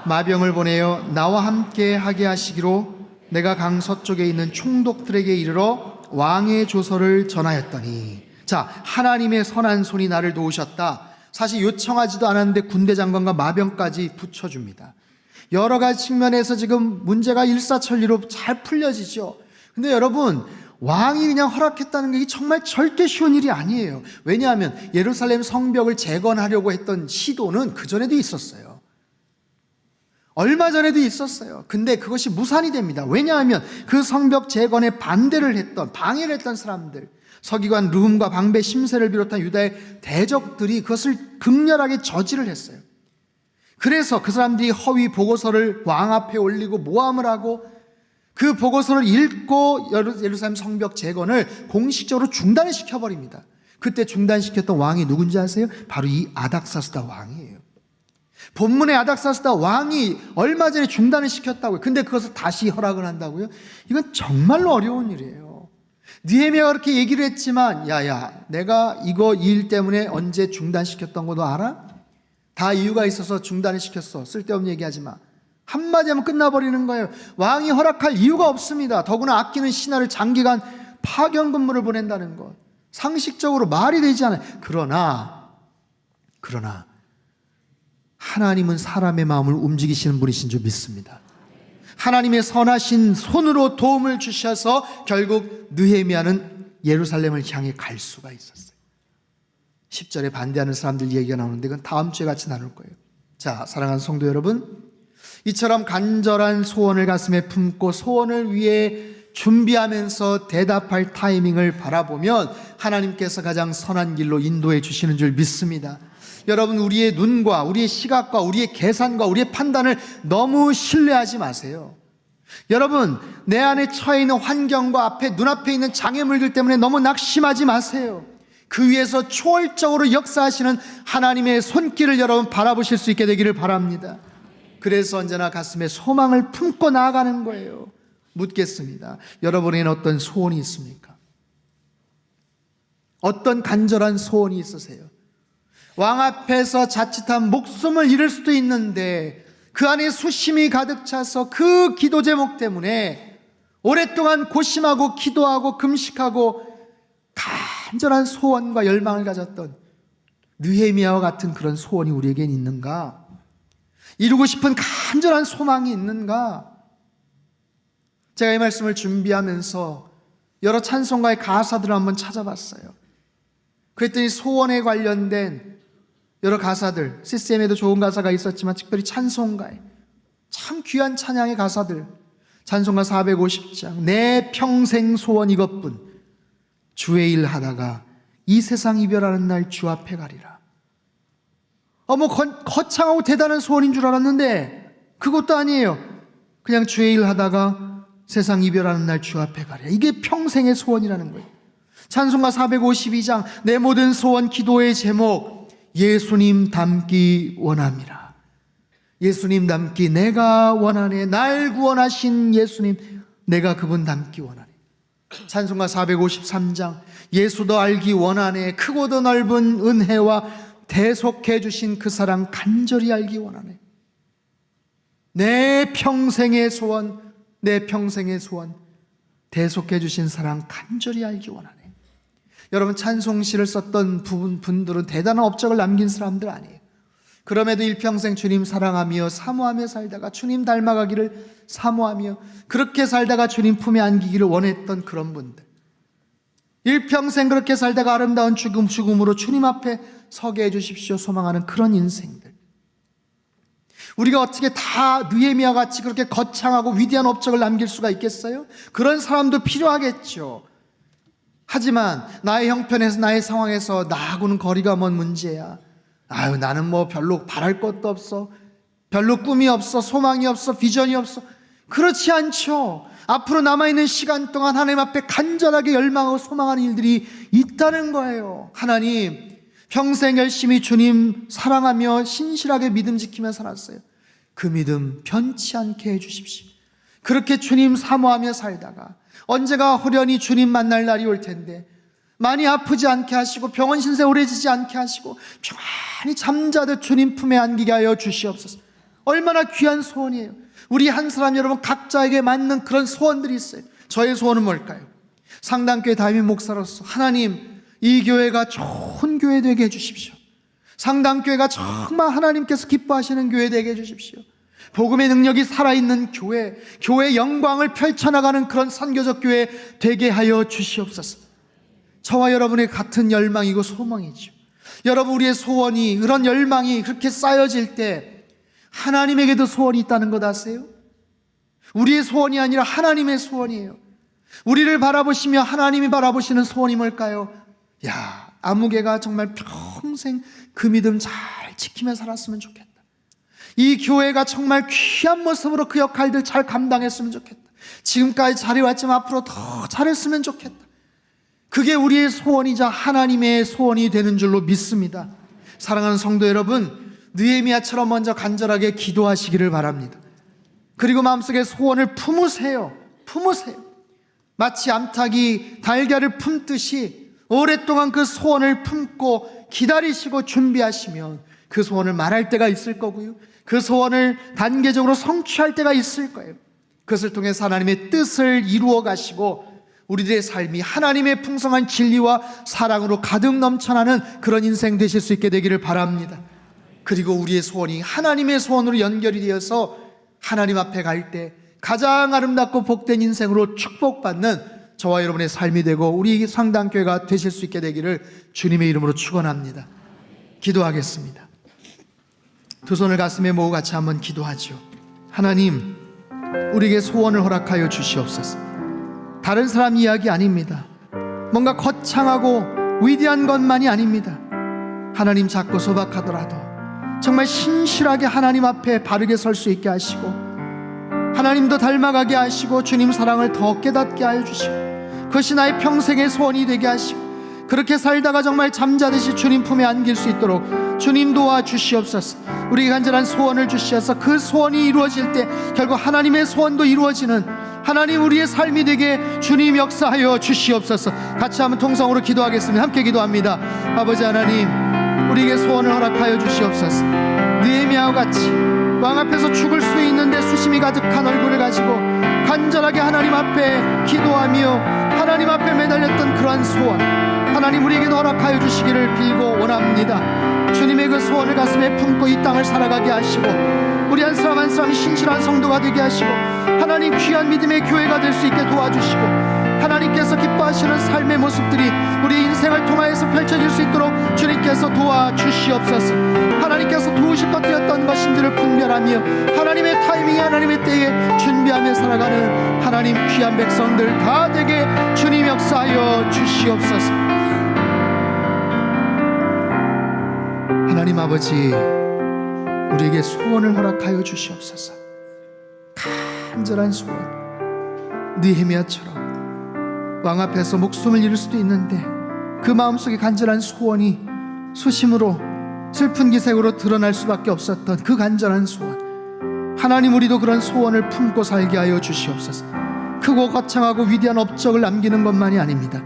마병을 보내어 나와 함께 하게 하시기로 내가 강 서쪽에 있는 총독들에게 이르러 왕의 조서를 전하였더니. 자, 하나님의 선한 손이 나를 도우셨다. 사실 요청하지도 않았는데 군대 장관과 마병까지 붙여줍니다. 여러 가지 측면에서 지금 문제가 일사천리로 잘 풀려지죠. 근데 여러분, 왕이 그냥 허락했다는 게 정말 절대 쉬운 일이 아니에요. 왜냐하면 예루살렘 성벽을 재건하려고 했던 시도는 그전에도 있었어요. 얼마 전에도 있었어요. 근데 그것이 무산이 됩니다. 왜냐하면 그 성벽 재건에 반대를 했던, 방해를 했던 사람들, 서기관 르훔과 방배 심세를 비롯한 유다의 대적들이 그것을 극렬하게 저지를 했어요. 그래서 그 사람들이 허위 보고서를 왕 앞에 올리고 모함을 하고 그 보고서를 읽고 예루살렘 성벽 재건을 공식적으로 중단을 시켜버립니다. 그때 중단시켰던 왕이 누군지 아세요? 바로 이 아닥사스다 왕이에요. 본문의 아닥사스다 왕이 얼마 전에 중단을 시켰다고요. 근데 그것을 다시 허락을 한다고요? 이건 정말로 어려운 일이에요. 느헤미야가 그렇게 얘기를 했지만, 야야, 내가 이거 일 때문에 언제 중단시켰던 거 너 알아? 다 이유가 있어서 중단을 시켰어. 쓸데없는 얘기하지 마. 한마디 하면 끝나버리는 거예요. 왕이 허락할 이유가 없습니다. 더구나 아끼는 신하를 장기간 파견 근무를 보낸다는 것, 상식적으로 말이 되지 않아요. 그러나 하나님은 사람의 마음을 움직이시는 분이신 줄 믿습니다. 하나님의 선하신 손으로 도움을 주셔서 결국 느헤미야는 예루살렘을 향해 갈 수가 있었어요. 10절에 반대하는 사람들 얘기가 나오는데 그건 다음 주에 같이 나눌 거예요. 자, 사랑하는 성도 여러분, 이처럼 간절한 소원을 가슴에 품고 소원을 위해 준비하면서 대답할 타이밍을 바라보면 하나님께서 가장 선한 길로 인도해 주시는 줄 믿습니다. 여러분, 우리의 눈과 우리의 시각과 우리의 계산과 우리의 판단을 너무 신뢰하지 마세요. 여러분, 내 안에 처해 있는 환경과 앞에 눈앞에 있는 장애물들 때문에 너무 낙심하지 마세요. 그 위에서 초월적으로 역사하시는 하나님의 손길을 여러분 바라보실 수 있게 되기를 바랍니다. 그래서 언제나 가슴에 소망을 품고 나아가는 거예요. 묻겠습니다. 여러분에게는 어떤 소원이 있습니까? 어떤 간절한 소원이 있으세요? 왕 앞에서 자칫한 목숨을 잃을 수도 있는데 그 안에 수심이 가득 차서 그 기도 제목 때문에 오랫동안 고심하고 기도하고 금식하고 간절한 소원과 열망을 가졌던 느헤미야와 같은 그런 소원이 우리에겐 있는가? 이루고 싶은 간절한 소망이 있는가? 제가 이 말씀을 준비하면서 여러 찬송가의 가사들을 한번 찾아봤어요. 그랬더니 소원에 관련된 여러 가사들, CCM에도 좋은 가사가 있었지만 특별히 찬송가에 참 귀한 찬양의 가사들, 찬송가 450장, 내 평생 소원 이것뿐, 주의 일 하다가 이 세상 이별하는 날 주 앞에 가리라. 거창하고 대단한 소원인 줄 알았는데 그것도 아니에요. 그냥 주의 일 하다가 세상 이별하는 날 주 앞에 가리라. 이게 평생의 소원이라는 거예요. 찬송가 452장, 내 모든 소원 기도의 제목, 예수님 닮기 원함이라. 예수님 닮기 내가 원하네. 날 구원하신 예수님, 내가 그분 닮기 원하네. 찬송가 453장, 예수도 알기 원하네. 크고도 넓은 은혜와 대속해 주신 그 사랑 간절히 알기 원하네. 내 평생의 소원, 내 평생의 소원, 대속해 주신 사랑 간절히 알기 원하네. 여러분, 찬송시를 썼던 분들은 대단한 업적을 남긴 사람들 아니에요. 그럼에도 일평생 주님 사랑하며 사모하며 살다가 주님 닮아가기를 사모하며 그렇게 살다가 주님 품에 안기기를 원했던 그런 분들, 일평생 그렇게 살다가 아름다운 죽음으로 주님 앞에 서게 해주십시오 소망하는 그런 인생들, 우리가 어떻게 다 느헤미야 같이 그렇게 거창하고 위대한 업적을 남길 수가 있겠어요? 그런 사람도 필요하겠죠. 하지만 나의 형편에서, 나의 상황에서 나하고는 거리가 먼 문제야. 아유, 나는 뭐 별로 바랄 것도 없어, 별로 꿈이 없어, 소망이 없어, 비전이 없어. 그렇지 않죠. 앞으로 남아있는 시간 동안 하나님 앞에 간절하게 열망하고 소망하는 일들이 있다는 거예요. 하나님, 평생 열심히 주님 사랑하며 신실하게 믿음 지키며 살았어요. 그 믿음 변치 않게 해주십시오. 그렇게 주님 사모하며 살다가 언제가 호련히 주님 만날 날이 올 텐데 많이 아프지 않게 하시고 병원 신세 오래 지지 않게 하시고 평안히 잠자듯 주님 품에 안기게 하여 주시옵소서. 얼마나 귀한 소원이에요. 우리 한 사람 여러분 각자에게 맞는 그런 소원들이 있어요. 저의 소원은 뭘까요? 상당교회 담임 목사로서 하나님, 이 교회가 좋은 교회 되게 해주십시오. 상당교회가 정말 하나님께서 기뻐하시는 교회 되게 해주십시오. 복음의 능력이 살아있는 교회, 교회의 영광을 펼쳐나가는 그런 선교적 교회 되게 하여 주시옵소서. 저와 여러분의 같은 열망이고 소망이죠. 여러분, 우리의 소원이, 그런 열망이 그렇게 쌓여질 때 하나님에게도 소원이 있다는 것 아세요? 우리의 소원이 아니라 하나님의 소원이에요. 우리를 바라보시며 하나님이 바라보시는 소원이 뭘까요? 야, 아무개가 정말 평생 그 믿음 잘 지키며 살았으면 좋겠다. 이 교회가 정말 귀한 모습으로 그 역할들 잘 감당했으면 좋겠다. 지금까지 잘해왔지만 앞으로 더 잘했으면 좋겠다. 그게 우리의 소원이자 하나님의 소원이 되는 줄로 믿습니다. 사랑하는 성도 여러분, 느헤미야처럼 먼저 간절하게 기도하시기를 바랍니다. 그리고 마음속에 소원을 품으세요. 마치 암탉이 달걀을 품듯이 오랫동안 그 소원을 품고 기다리시고 준비하시면 그 소원을 말할 때가 있을 거고요, 그 소원을 단계적으로 성취할 때가 있을 거예요. 그것을 통해서 하나님의 뜻을 이루어 가시고 우리들의 삶이 하나님의 풍성한 진리와 사랑으로 가득 넘쳐나는 그런 인생 되실 수 있게 되기를 바랍니다. 그리고 우리의 소원이 하나님의 소원으로 연결이 되어서 하나님 앞에 갈 때 가장 아름답고 복된 인생으로 축복받는 저와 여러분의 삶이 되고 우리 상당교회가 되실 수 있게 되기를 주님의 이름으로 축원합니다. 기도하겠습니다. 두 손을 가슴에 모으고 같이 한번 기도하죠. 하나님, 우리에게 소원을 허락하여 주시옵소서. 다른 사람 이야기 아닙니다. 뭔가 거창하고 위대한 것만이 아닙니다. 하나님, 작고 소박하더라도 정말 신실하게 하나님 앞에 바르게 설 수 있게 하시고 하나님도 닮아가게 하시고 주님 사랑을 더 깨닫게 하여 주시고 그것이 나의 평생의 소원이 되게 하시고 그렇게 살다가 정말 잠자듯이 주님 품에 안길 수 있도록 주님 도와주시옵소서. 우리에게 간절한 소원을 주시어서 그 소원이 이루어질 때 결국 하나님의 소원도 이루어지는 하나님 우리의 삶이 되게 주님 역사하여 주시옵소서. 같이 한번 통성으로 기도하겠습니다. 함께 기도합니다. 아버지 하나님, 우리에게 소원을 허락하여 주시옵소서. 느헤미야와 같이 왕 앞에서 죽을 수 있는데 수심이 가득한 얼굴을 가지고 간절하게 하나님 앞에 기도하며 하나님 앞에 매달렸던 그러한 소원, 하나님 우리에게도 허락하여 주시기를 빌고 원합니다. 주님의 그 소원을 가슴에 품고 이 땅을 살아가게 하시고 우리 한 사람 한 사람이 신실한 성도가 되게 하시고 하나님 귀한 믿음의 교회가 될 수 있게 도와주시고 하나님께서 기뻐하시는 삶의 모습들이 우리 인생을 통하여서 펼쳐질 수 있도록 주님께서 도와주시옵소서. 하나님께서 도우실 것 되었던 것인지를 분별하며 하나님의 타이밍에 하나님의 때에 준비하며 살아가는 하나님 귀한 백성들 다 되게 주님 역사하여 주시옵소서. 하나님 아버지, 우리에게 소원을 허락하여 주시옵소서. 간절한 소원, 느헤미야처럼 왕 앞에서 목숨을 잃을 수도 있는데 그 마음속에 간절한 소원이 수심으로 슬픈 기색으로 드러날 수밖에 없었던 그 간절한 소원, 하나님 우리도 그런 소원을 품고 살게 하여 주시옵소서. 크고 거창하고 위대한 업적을 남기는 것만이 아닙니다.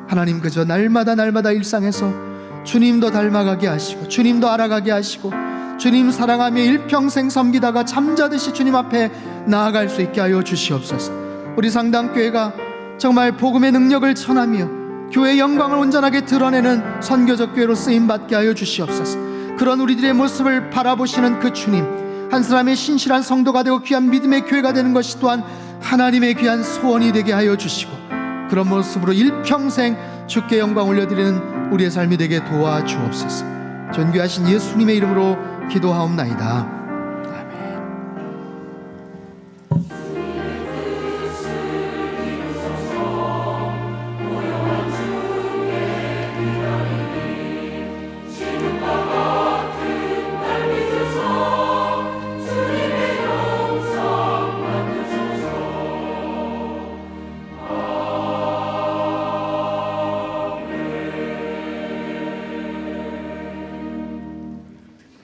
하나님 그저 날마다 일상에서 주님도 닮아가게 하시고 주님도 알아가게 하시고 주님 사랑하며 일평생 섬기다가 잠자듯이 주님 앞에 나아갈 수 있게 하여 주시옵소서. 우리 상당교회가 정말 복음의 능력을 전하며 교회의 영광을 온전하게 드러내는 선교적 교회로 쓰임받게 하여 주시옵소서. 그런 우리들의 모습을 바라보시는 그 주님, 한 사람의 신실한 성도가 되고 귀한 믿음의 교회가 되는 것이 또한 하나님의 귀한 소원이 되게 하여 주시고 그런 모습으로 일평생 주께 영광 올려드리는 우리의 삶이 되게 도와주옵소서. 존귀하신 예수님의 이름으로 기도하옵나이다.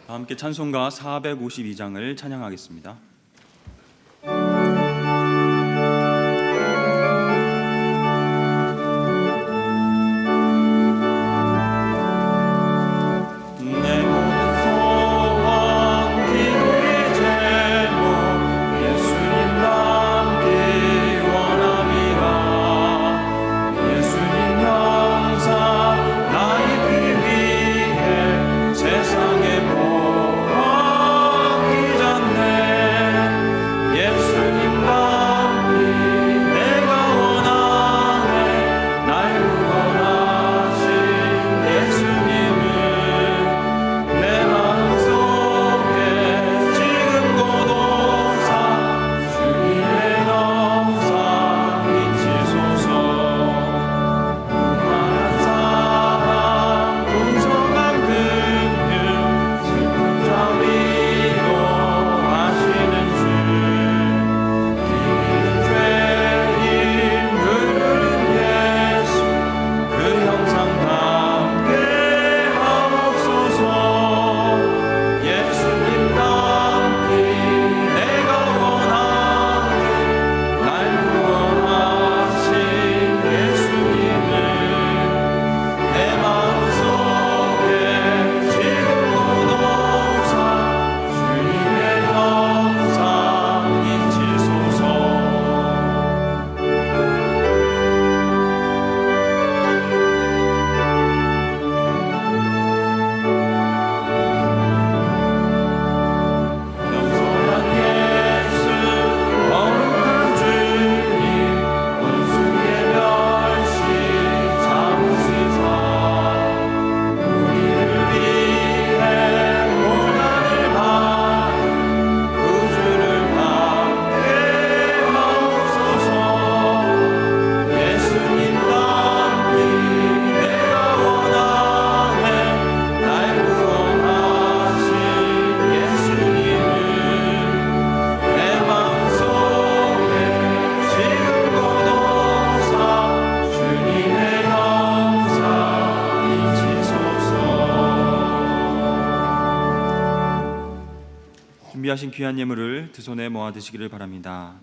함께 찬송가 452장을 찬양하겠습니다. 세상에 보아 기잖네 준비하신 귀한 예물을 두 손에 모아 드시기를 바랍니다.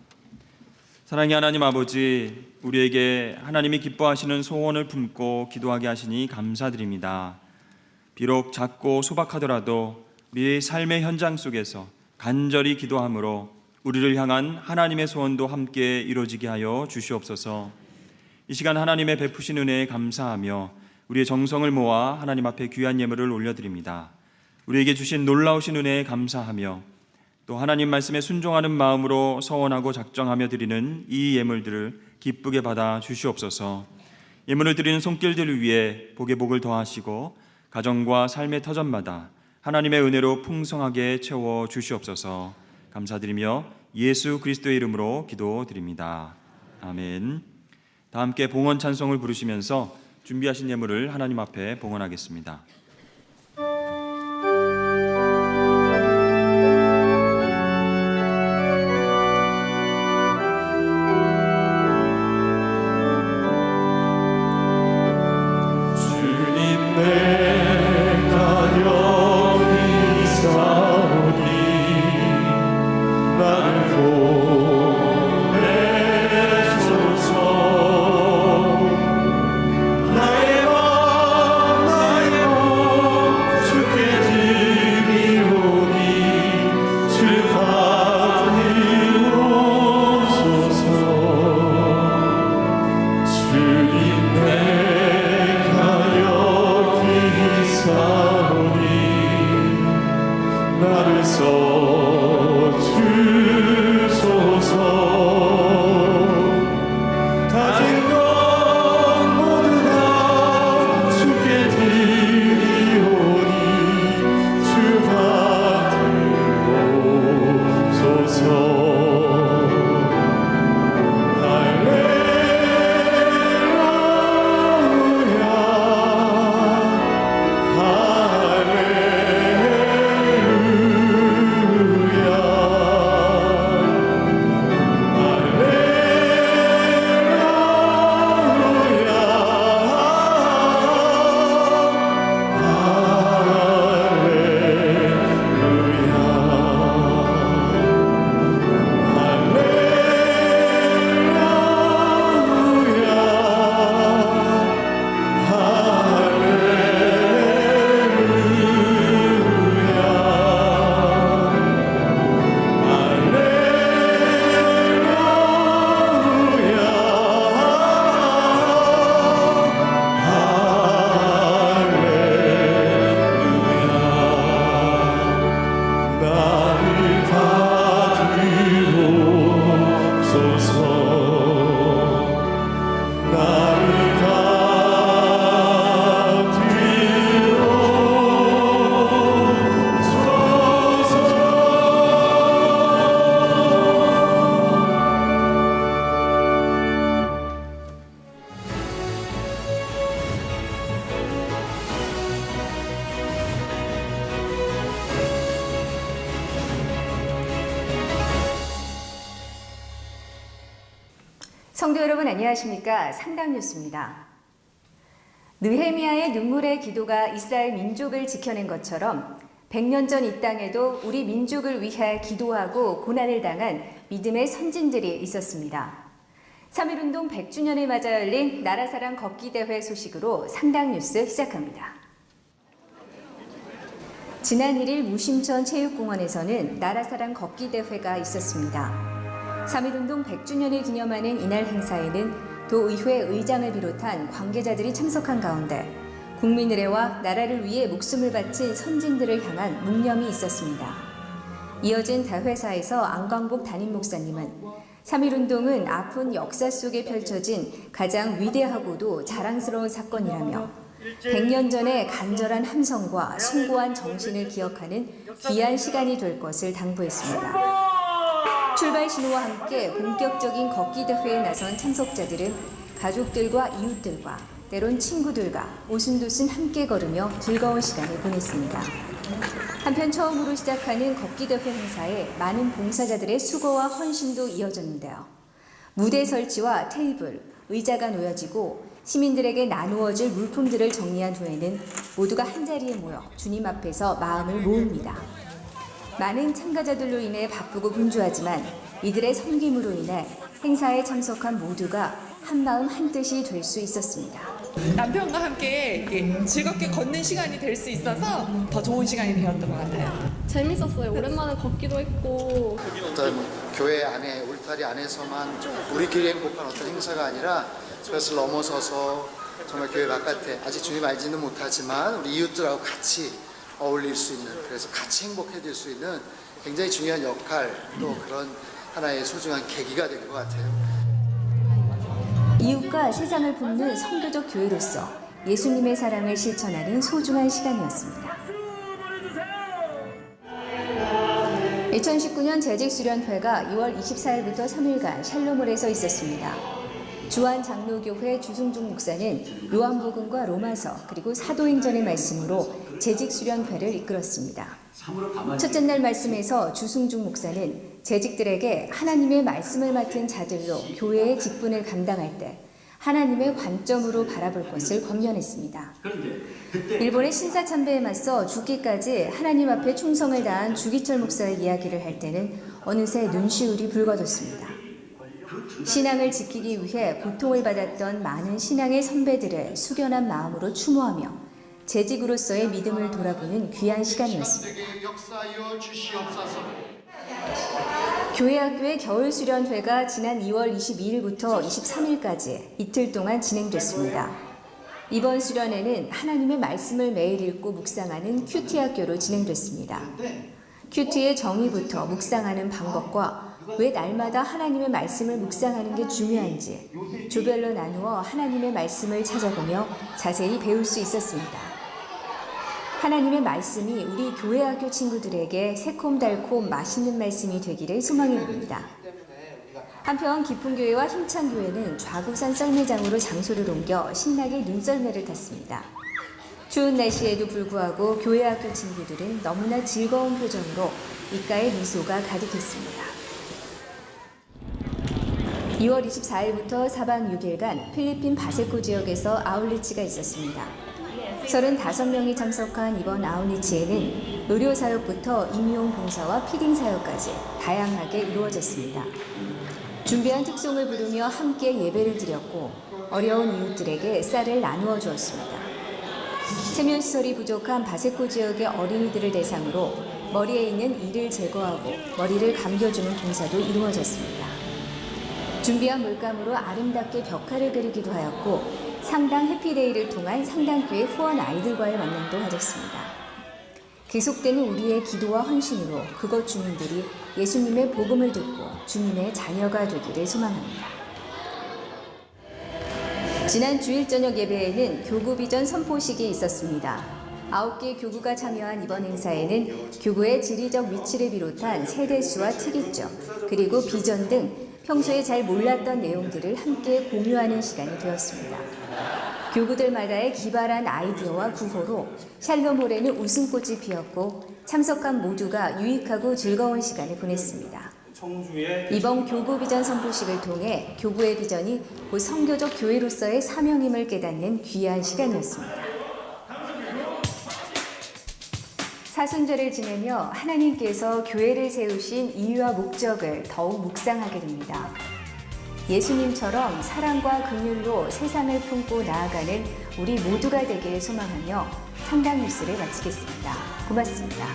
사랑의 하나님 아버지, 우리에게 하나님이 기뻐하시는 소원을 품고 기도하게 하시니 감사드립니다. 비록 작고 소박하더라도 우리의 삶의 현장 속에서 간절히 기도함으로 우리를 향한 하나님의 소원도 함께 이루어지게 하여 주시옵소서. 이 시간 하나님의 베푸신 은혜에 감사하며 우리의 정성을 모아 하나님 앞에 귀한 예물을 올려드립니다. 우리에게 주신 놀라우신 은혜에 감사하며 또 하나님 말씀에 순종하는 마음으로 서원하고 작정하며 드리는 이 예물들을 기쁘게 받아 주시옵소서. 예물을 드리는 손길들을 위해 복에 복을 더하시고 가정과 삶의 터전마다 하나님의 은혜로 풍성하게 채워 주시옵소서. 감사드리며 예수 그리스도의 이름으로 기도드립니다. 아멘. 다 함께 봉헌 찬송을 부르시면서 준비하신 예물을 하나님 앞에 봉헌하겠습니다. 성도 여러분 안녕하십니까? 상담뉴스입니다. 느헤미야의 눈물의 기도가 이스라엘 민족을 지켜낸 것처럼 100년 전 이 땅에도 우리 민족을 위해 기도하고 고난을 당한 믿음의 선진들이 있었습니다. 3.1운동 100주년을 맞아 열린 나라사랑 걷기대회 소식으로 상담뉴스 시작합니다. 지난 1일 무심천 체육공원에서는 나라사랑 걷기대회가 있었습니다. 3.1운동 100주년을 기념하는 이날 행사에는 도의회 의장을 비롯한 관계자들이 참석한 가운데 국민의례와 나라를 위해 목숨을 바친 선진들을 향한 묵념이 있었습니다. 이어진 대회사에서 안광복 담임 목사님은 3.1운동은 아픈 역사 속에 펼쳐진 가장 위대하고도 자랑스러운 사건이라며 100년 전의 간절한 함성과 숭고한 정신을 기억하는 귀한 시간이 될 것을 당부했습니다. 출발 신호와 함께 본격적인 걷기 대회에 나선 참석자들은 가족들과 이웃들과 때론 친구들과 오순도순 함께 걸으며 즐거운 시간을 보냈습니다. 한편 처음으로 시작하는 걷기 대회 행사에 많은 봉사자들의 수고와 헌신도 이어졌는데요. 무대 설치와 테이블, 의자가 놓여지고 시민들에게 나누어질 물품들을 정리한 후에는 모두가 한자리에 모여 주님 앞에서 마음을 모읍니다. 많은 참가자들로 인해 바쁘고 분주하지만 이들의 섬김으로 인해 행사에 참석한 모두가 한마음 한뜻이 될 수 있었습니다. 남편과 함께 이렇게 즐겁게 걷는 시간이 될 수 있어서 더 좋은 시간이 되었던 것 같아요. 재밌었어요. 오랜만에 걷기도 했고. 어떤 교회 안에 울타리 안에서만 우리끼리 행복한 어떤 행사가 아니라 그것을 넘어서서 정말 교회 바깥에 아직 주님 알지는 못하지만 우리 이웃들하고 같이 어울릴 수 있는, 그래서 같이 행복해질 수 있는 굉장히 중요한 역할, 또 그런 하나의 소중한 계기가 된 것 같아요. 이웃과 세상을 돕는 선교적 교회로서 예수님의 사랑을 실천하는 소중한 시간이었습니다. 2019년 재직수련회가 2월 24일부터 3일간 샬롬홀에서 있었습니다. 주한 장로교회 주승중 목사는 요한복음과 로마서 그리고 사도행전의 말씀으로 재직수련회를 이끌었습니다. 첫째 날 말씀에서 주승중 목사는 재직들에게 하나님의 말씀을 맡은 자들로 교회의 직분을 감당할 때 하나님의 관점으로 바라볼 것을 권면했습니다. 일본의 신사참배에 맞서 죽기까지 하나님 앞에 충성을 다한 주기철 목사의 이야기를 할 때는 어느새 눈시울이 붉어졌습니다. 신앙을 지키기 위해 고통을 받았던 많은 신앙의 선배들의 숙연한 마음으로 추모하며 재직으로서의 믿음을 돌아보는 귀한 시간이었습니다. 교회학교의 겨울수련회가 지난 2월 22일부터 23일까지 이틀 동안 진행됐습니다. 이번 수련회는 하나님의 말씀을 매일 읽고 묵상하는 큐티학교로 진행됐습니다. 큐티의 정의부터 묵상하는 방법과 왜 날마다 하나님의 말씀을 묵상하는 게 중요한지 조별로 나누어 하나님의 말씀을 찾아보며 자세히 배울 수 있었습니다. 하나님의 말씀이 우리 교회학교 친구들에게 새콤달콤 맛있는 말씀이 되기를 소망해 봅니다. 한편 깊은교회와 힘찬교회는 좌구산 썰매장으로 장소를 옮겨 신나게 눈썰매를 탔습니다. 추운 날씨에도 불구하고 교회학교 친구들은 너무나 즐거운 표정으로 입가에 미소가 가득했습니다. 2월 24일부터 4박 6일간 필리핀 바세코 지역에서 아울리치가 있었습니다. 35명이 참석한 이번 아울리치에는 의료사역부터 임용 봉사와 피딩 사역까지 다양하게 이루어졌습니다. 준비한 특송을 부르며 함께 예배를 드렸고 어려운 이웃들에게 쌀을 나누어 주었습니다. 체면시설이 부족한 바세코 지역의 어린이들을 대상으로 머리에 있는 이를 제거하고 머리를 감겨주는 봉사도 이루어졌습니다. 준비한 물감으로 아름답게 벽화를 그리기도 하였고 상당 해피데이를 통한 상당교회 후원 아이들과의 만남도 가졌습니다. 계속되는 우리의 기도와 헌신으로 그곳 주민들이 예수님의 복음을 듣고 주님의 자녀가 되기를 소망합니다. 지난 주일 저녁 예배에는 교구 비전 선포식이 있었습니다. 9개 교구가 참여한 이번 행사에는 교구의 지리적 위치를 비롯한 세대수와 특이점, 그리고 비전 등 평소에 잘 몰랐던 내용들을 함께 공유하는 시간이 되었습니다. 교구들마다의 기발한 아이디어와 구호로 샬롬홀에는 웃음꽃이 피었고 참석한 모두가 유익하고 즐거운 시간을 보냈습니다. 이번 교구 비전 선포식을 통해 교구의 비전이 곧 선교적 교회로서의 사명임을 깨닫는 귀한 시간이었습니다. 사순절을 지내며 하나님께서 교회를 세우신 이유와 목적을 더욱 묵상하게 됩니다. 예수님처럼 사랑과 긍휼로 세상을 품고 나아가는 우리 모두가 되기를 소망하며 상담 뉴스를 마치겠습니다. 고맙습니다.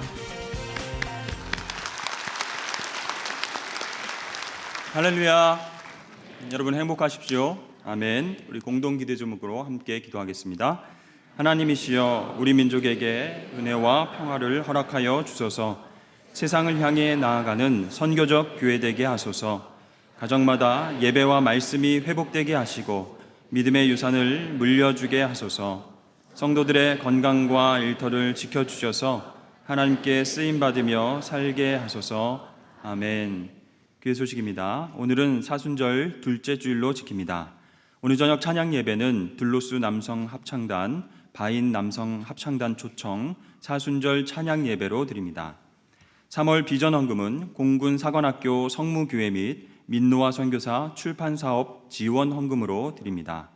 할렐루야. 여러분 행복하십시오. 아멘. 우리 공동 기도 제목으로 함께 기도하겠습니다. 하나님이시여 우리 민족에게 은혜와 평화를 허락하여 주소서. 세상을 향해 나아가는 선교적 교회 되게 하소서. 가정마다 예배와 말씀이 회복되게 하시고 믿음의 유산을 물려주게 하소서. 성도들의 건강과 일터를 지켜주셔서 하나님께 쓰임받으며 살게 하소서. 아멘. 교회 소식입니다. 오늘은 사순절 둘째 주일로 지킵니다. 오늘 저녁 찬양 예배는 들로스 남성 합창단, 바인 남성 합창단 초청 사순절 찬양 예배로 드립니다. 3월 비전 헌금은 공군 사관학교 성무교회 및 민노아 선교사 출판사업 지원 헌금으로 드립니다.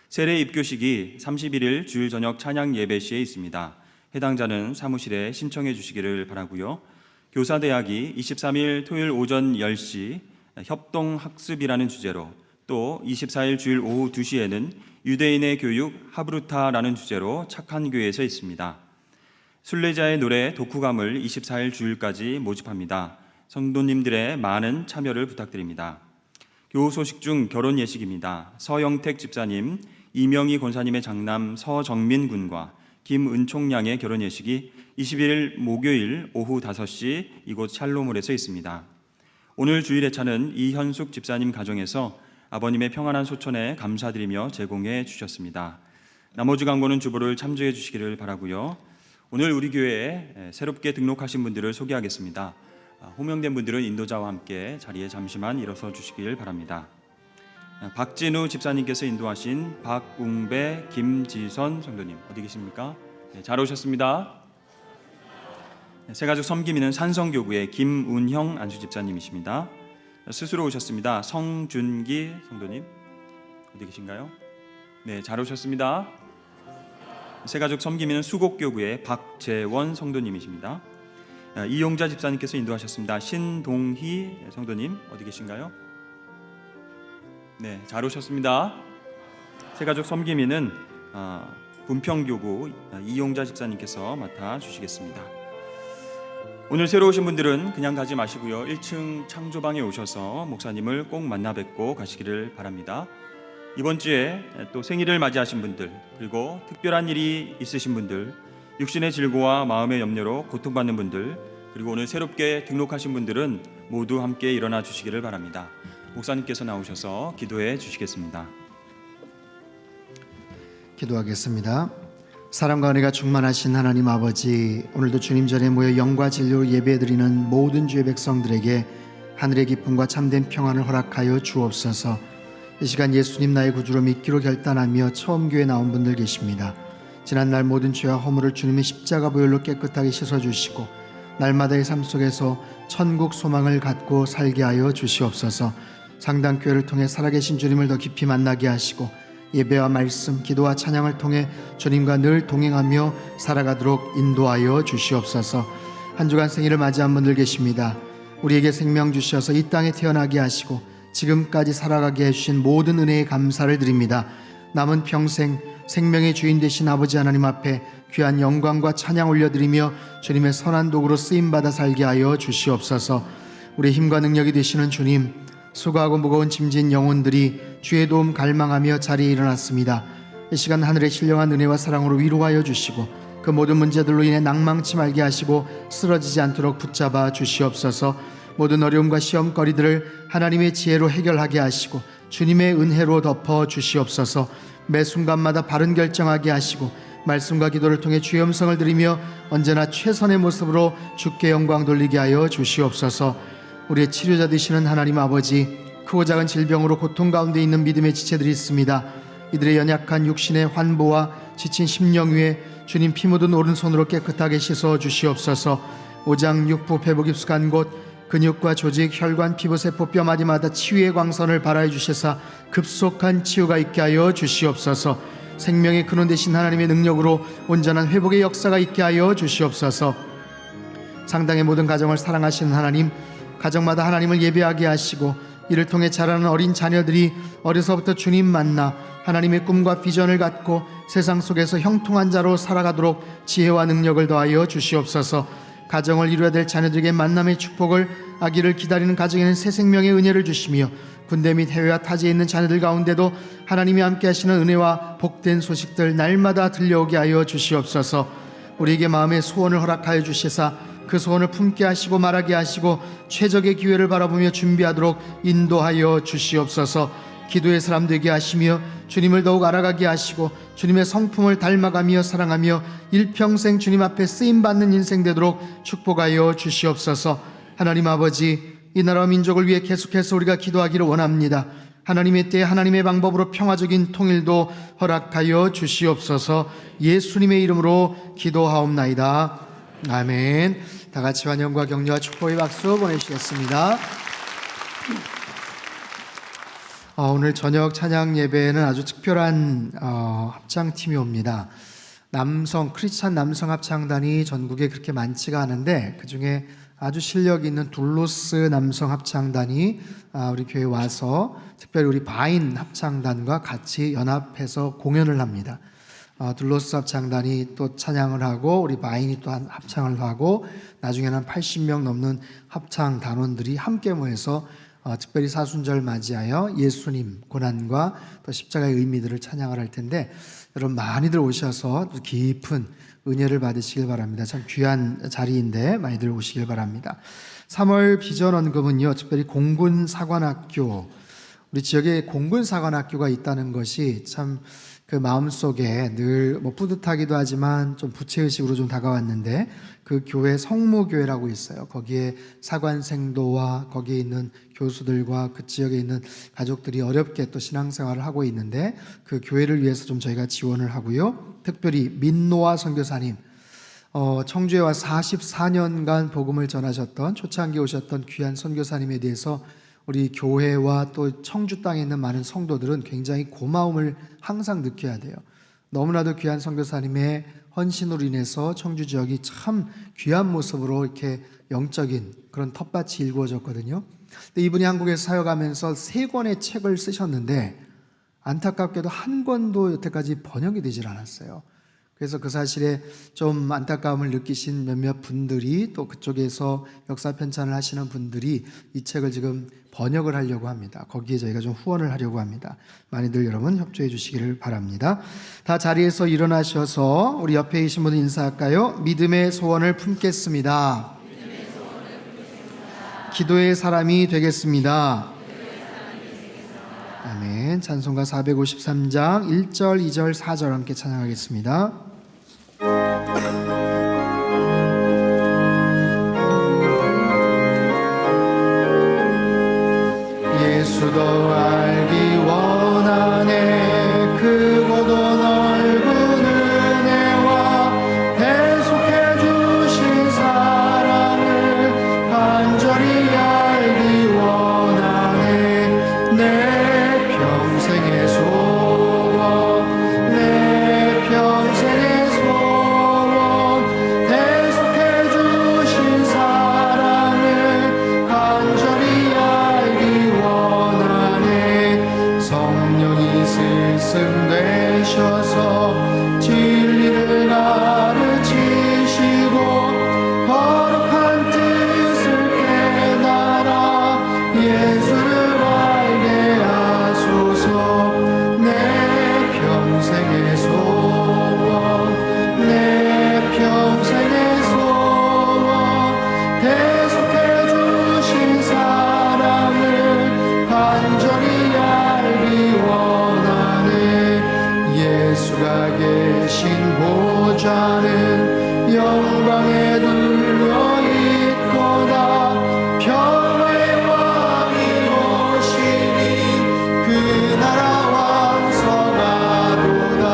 세례 입교식이 31일 주일 저녁 찬양 예배 시에 있습니다. 해당자는 사무실에 신청해 주시기를 바라고요. 교사대학이 23일 토요일 오전 10시 협동학습이라는 주제로, 또 24일 주일 오후 2시에는 유대인의 교육 하브루타라는 주제로 착한 교회에서 있습니다. 순례자의 노래 독후감을 24일 주일까지 모집합니다. 성도님들의 많은 참여를 부탁드립니다. 교우 소식 중 결혼 예식입니다. 서영택 집사님, 이명희 권사님의 장남 서정민 군과 김은총 양의 결혼 예식이 21일 목요일 오후 5시 이곳 샬롬홀에서 있습니다. 오늘 주일의 차는 이현숙 집사님 가정에서 아버님의 평안한 소천에 감사드리며 제공해 주셨습니다. 나머지 광고는 주보를 참조해 주시기를 바라고요. 오늘 우리 교회에 새롭게 등록하신 분들을 소개하겠습니다. 호명된 분들은 인도자와 함께 자리에 잠시만 일어서 주시길 바랍니다. 박진우 집사님께서 인도하신 박웅배, 김지선 성도님 어디 계십니까? 네, 잘 오셨습니다. 새가족 섬기미는 산성교구의 김운형 안수집사님이십니다. 스스로 오셨습니다. 성준기 성도님 어디 계신가요? 네, 잘 오셨습니다. 새가족 섬기미는 수곡교구의 박재원 성도님이십니다. 이용자 집사님께서 인도하셨습니다. 신동희 성도님 어디 계신가요? 네, 잘 오셨습니다. 새가족 섬기미는 분평교구 이용자 집사님께서 맡아주시겠습니다. 오늘 새로 오신 분들은 그냥 가지 마시고요. 1층 창조방에 오셔서 목사님을 꼭 만나 뵙고 가시기를 바랍니다. 이번 주에 또 생일을 맞이하신 분들, 그리고 특별한 일이 있으신 분들, 육신의 질고와 마음의 염려로 고통받는 분들, 그리고 오늘 새롭게 등록하신 분들은 모두 함께 일어나 주시기를 바랍니다. 목사님께서 나오셔서 기도해 주시겠습니다. 기도하겠습니다. 사랑과 은혜가 충만하신 하나님 아버지, 오늘도 주님 전에 모여 영과 진리로 예배드리는 모든 주의 백성들에게 하늘의 기쁨과 참된 평안을 허락하여 주옵소서. 이 시간 예수님 나의 구주로 믿기로 결단하며 처음 교회 나온 분들 계십니다. 지난날 모든 죄와 허물을 주님의 십자가 보혈로 깨끗하게 씻어주시고 날마다의 삶 속에서 천국 소망을 갖고 살게 하여 주시옵소서. 상당교회를 통해 살아계신 주님을 더 깊이 만나게 하시고 예배와 말씀, 기도와 찬양을 통해 주님과 늘 동행하며 살아가도록 인도하여 주시옵소서. 한 주간 생일을 맞이한 분들 계십니다. 우리에게 생명 주셔서 이 땅에 태어나게 하시고 지금까지 살아가게 해주신 모든 은혜에 감사를 드립니다. 남은 평생 생명의 주인 되신 아버지 하나님 앞에 귀한 영광과 찬양 올려드리며 주님의 선한 도구로 쓰임받아 살게 하여 주시옵소서. 우리 힘과 능력이 되시는 주님, 수고하고 무거운 짐진 영혼들이 주의 도움 갈망하며 자리에 일어났습니다. 이 시간 하늘의 신령한 은혜와 사랑으로 위로하여 주시고 그 모든 문제들로 인해 낭망치 말게 하시고 쓰러지지 않도록 붙잡아 주시옵소서. 모든 어려움과 시험거리들을 하나님의 지혜로 해결하게 하시고 주님의 은혜로 덮어 주시옵소서. 매 순간마다 바른 결정하게 하시고 말씀과 기도를 통해 주의 음성을 들으며 언제나 최선의 모습으로 주께 영광 돌리게 하여 주시옵소서. 우리의 치료자 되시는 하나님 아버지, 크고 작은 질병으로 고통 가운데 있는 믿음의 지체들이 있습니다. 이들의 연약한 육신의 환보와 지친 심령 위에 주님 피 묻은 오른손으로 깨끗하게 씻어 주시옵소서. 오장 육부 배부 깊숙한 곳, 근육과 조직, 혈관, 피부세포, 뼈마디마다 치유의 광선을 발하여 주시사 급속한 치유가 있게 하여 주시옵소서. 생명의 근원 되신 하나님의 능력으로 온전한 회복의 역사가 있게 하여 주시옵소서. 상당의 모든 가정을 사랑하시는 하나님, 가정마다 하나님을 예배하게 하시고 이를 통해 자라는 어린 자녀들이 어려서부터 주님 만나 하나님의 꿈과 비전을 갖고 세상 속에서 형통한 자로 살아가도록 지혜와 능력을 더하여 주시옵소서. 가정을 이루어야 될 자녀들에게 만남의 축복을, 아기를 기다리는 가정에는 새 생명의 은혜를 주시며 군대 및 해외와 타지에 있는 자녀들 가운데도 하나님이 함께 하시는 은혜와 복된 소식들 날마다 들려오게 하여 주시옵소서. 우리에게 마음의 소원을 허락하여 주시사 그 소원을 품게 하시고 말하게 하시고 최적의 기회를 바라보며 준비하도록 인도하여 주시옵소서. 기도의 사람 되게 하시며 주님을 더욱 알아가게 하시고 주님의 성품을 닮아가며 사랑하며 일평생 주님 앞에 쓰임받는 인생 되도록 축복하여 주시옵소서. 하나님 아버지, 이 나라와 민족을 위해 계속해서 우리가 기도하기를 원합니다. 하나님의 때에 하나님의 방법으로 평화적인 통일도 허락하여 주시옵소서. 예수님의 이름으로 기도하옵나이다. 아멘. 다 같이 환영과 격려와 축복의 박수 보내시겠습니다. 오늘 저녁 찬양 예배에는 아주 특별한 합창팀이 옵니다. 크리스찬 남성 합창단이 전국에 그렇게 많지가 않은데 그 중에 아주 실력 있는 둘로스 남성 합창단이 우리 교회에 와서 특별히 우리 바인 합창단과 같이 연합해서 공연을 합니다. 둘로스 합창단이 또 찬양을 하고 우리 바인이 또 합창을 하고 나중에는 한 80명 넘는 합창 단원들이 함께 모여서 특별히 사순절 맞이하여 예수님 고난과 또 십자가의 의미들을 찬양을 할 텐데 여러분 많이들 오셔서 또 깊은 은혜를 받으시길 바랍니다. 참 귀한 자리인데 많이들 오시길 바랍니다. 3월 비전 언급은요, 특별히 공군사관학교, 우리 지역에 공군사관학교가 있다는 것이 참 그 마음속에 늘 뿌듯하기도 하지만 좀 부채의식으로 좀 다가왔는데, 그 교회 성무교회라고 있어요. 거기에 사관생도와 거기에 있는 교수들과 그 지역에 있는 가족들이 어렵게 또 신앙생활을 하고 있는데, 그 교회를 위해서 좀 저희가 지원을 하고요. 특별히 민노아 선교사님, 청주에 와 44년간 복음을 전하셨던 초창기에 오셨던 귀한 선교사님에 대해서 우리 교회와 또 청주 땅에 있는 많은 성도들은 굉장히 고마움을 항상 느껴야 돼요. 너무나도 귀한 선교사님의 헌신으로 인해서 청주 지역이 참 귀한 모습으로 이렇게 영적인 그런 텃밭이 일구어졌거든요. 근데 이분이 한국에서 사역하면서 3권의 책을 쓰셨는데 안타깝게도 한 권도 여태까지 번역이 되질 않았어요. 그래서 그 사실에 좀 안타까움을 느끼신 몇몇 분들이, 또 그쪽에서 역사 편찬을 하시는 분들이 이 책을 지금 번역을 하려고 합니다. 거기에 저희가 좀 후원을 하려고 합니다. 많이들 여러분 협조해 주시기를 바랍니다. 다 자리에서 일어나셔서 우리 옆에 계신 분들 인사할까요? 믿음의 소원을 품겠습니다. 기도의 사람이 되겠습니다. 아멘. 찬송가 453장 1절, 2절, 4절 함께 찬양하겠습니다. 예수도 알기 원하네. 크고도 넓은 은혜와 대속해 주신 사랑을 간절히 알기 원하네. 내 평생의 소원, 내 평생의 소원, 대속해 주신 사랑을 간절히 알기 원하네. 성령이 스승되셔서 진리를 가르치시고 거룩한 뜻을 깨달아 예수를 알게 하소서. 내 평생의 소원, 내 평생의 소원, 대속해 주신 사랑을 간절히 알기 원하네. 예수가 계신 보좌는 영광에 둘러 있도다. 평화의 왕이 오시니 그 나라 왕서가로다.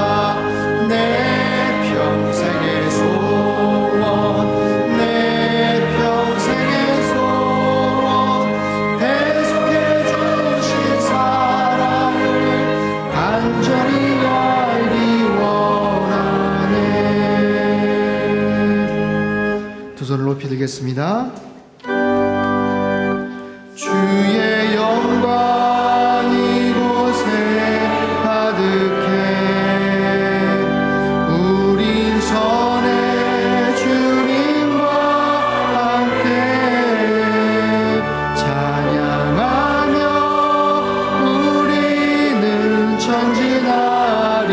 내 평생의 소원, 내 평생의 소원, 대속해 주신 사랑을 간절히 알기 원하네. 두 손을 높이 들겠습니다. 주의 영광 이곳에 가득해. 우린 선의 주님과 함께 찬양하며 우리는 전진하리.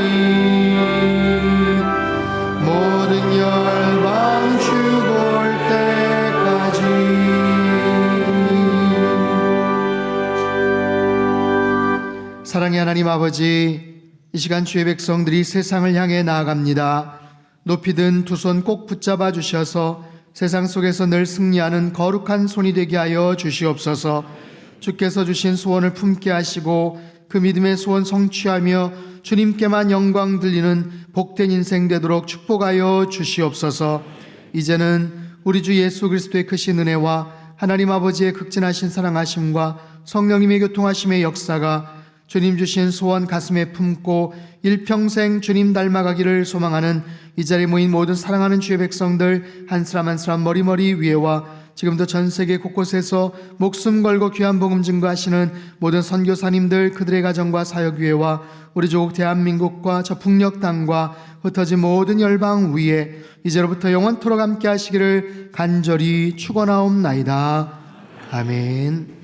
모든 열방 죽을 때까지. 사랑의 하나님 아버지, 이 시간 주의 백성들이 세상을 향해 나아갑니다. 높이 든 두 손 꼭 붙잡아 주셔서 세상 속에서 늘 승리하는 거룩한 손이 되게 하여 주시옵소서. 주께서 주신 소원을 품게 하시고 그 믿음의 소원 성취하며 주님께만 영광 들리는 복된 인생 되도록 축복하여 주시옵소서. 이제는 우리 주 예수 그리스도의 크신 은혜와 하나님 아버지의 극진하신 사랑하심과 성령님의 교통하심의 역사가 주님 주신 소원 가슴에 품고 일평생 주님 닮아가기를 소망하는 이 자리에 모인 모든 사랑하는 주의 백성들 한 사람 한 사람 머리머리 위에와 지금도 전 세계 곳곳에서 목숨 걸고 귀한 복음 증거하시는 모든 선교사님들, 그들의 가정과 사역위회와 우리 조국 대한민국과 저 북녘 땅과 흩어진 모든 열방 위에 이제로부터 영원토록 함께 하시기를 간절히 축원하옵나이다. 아멘.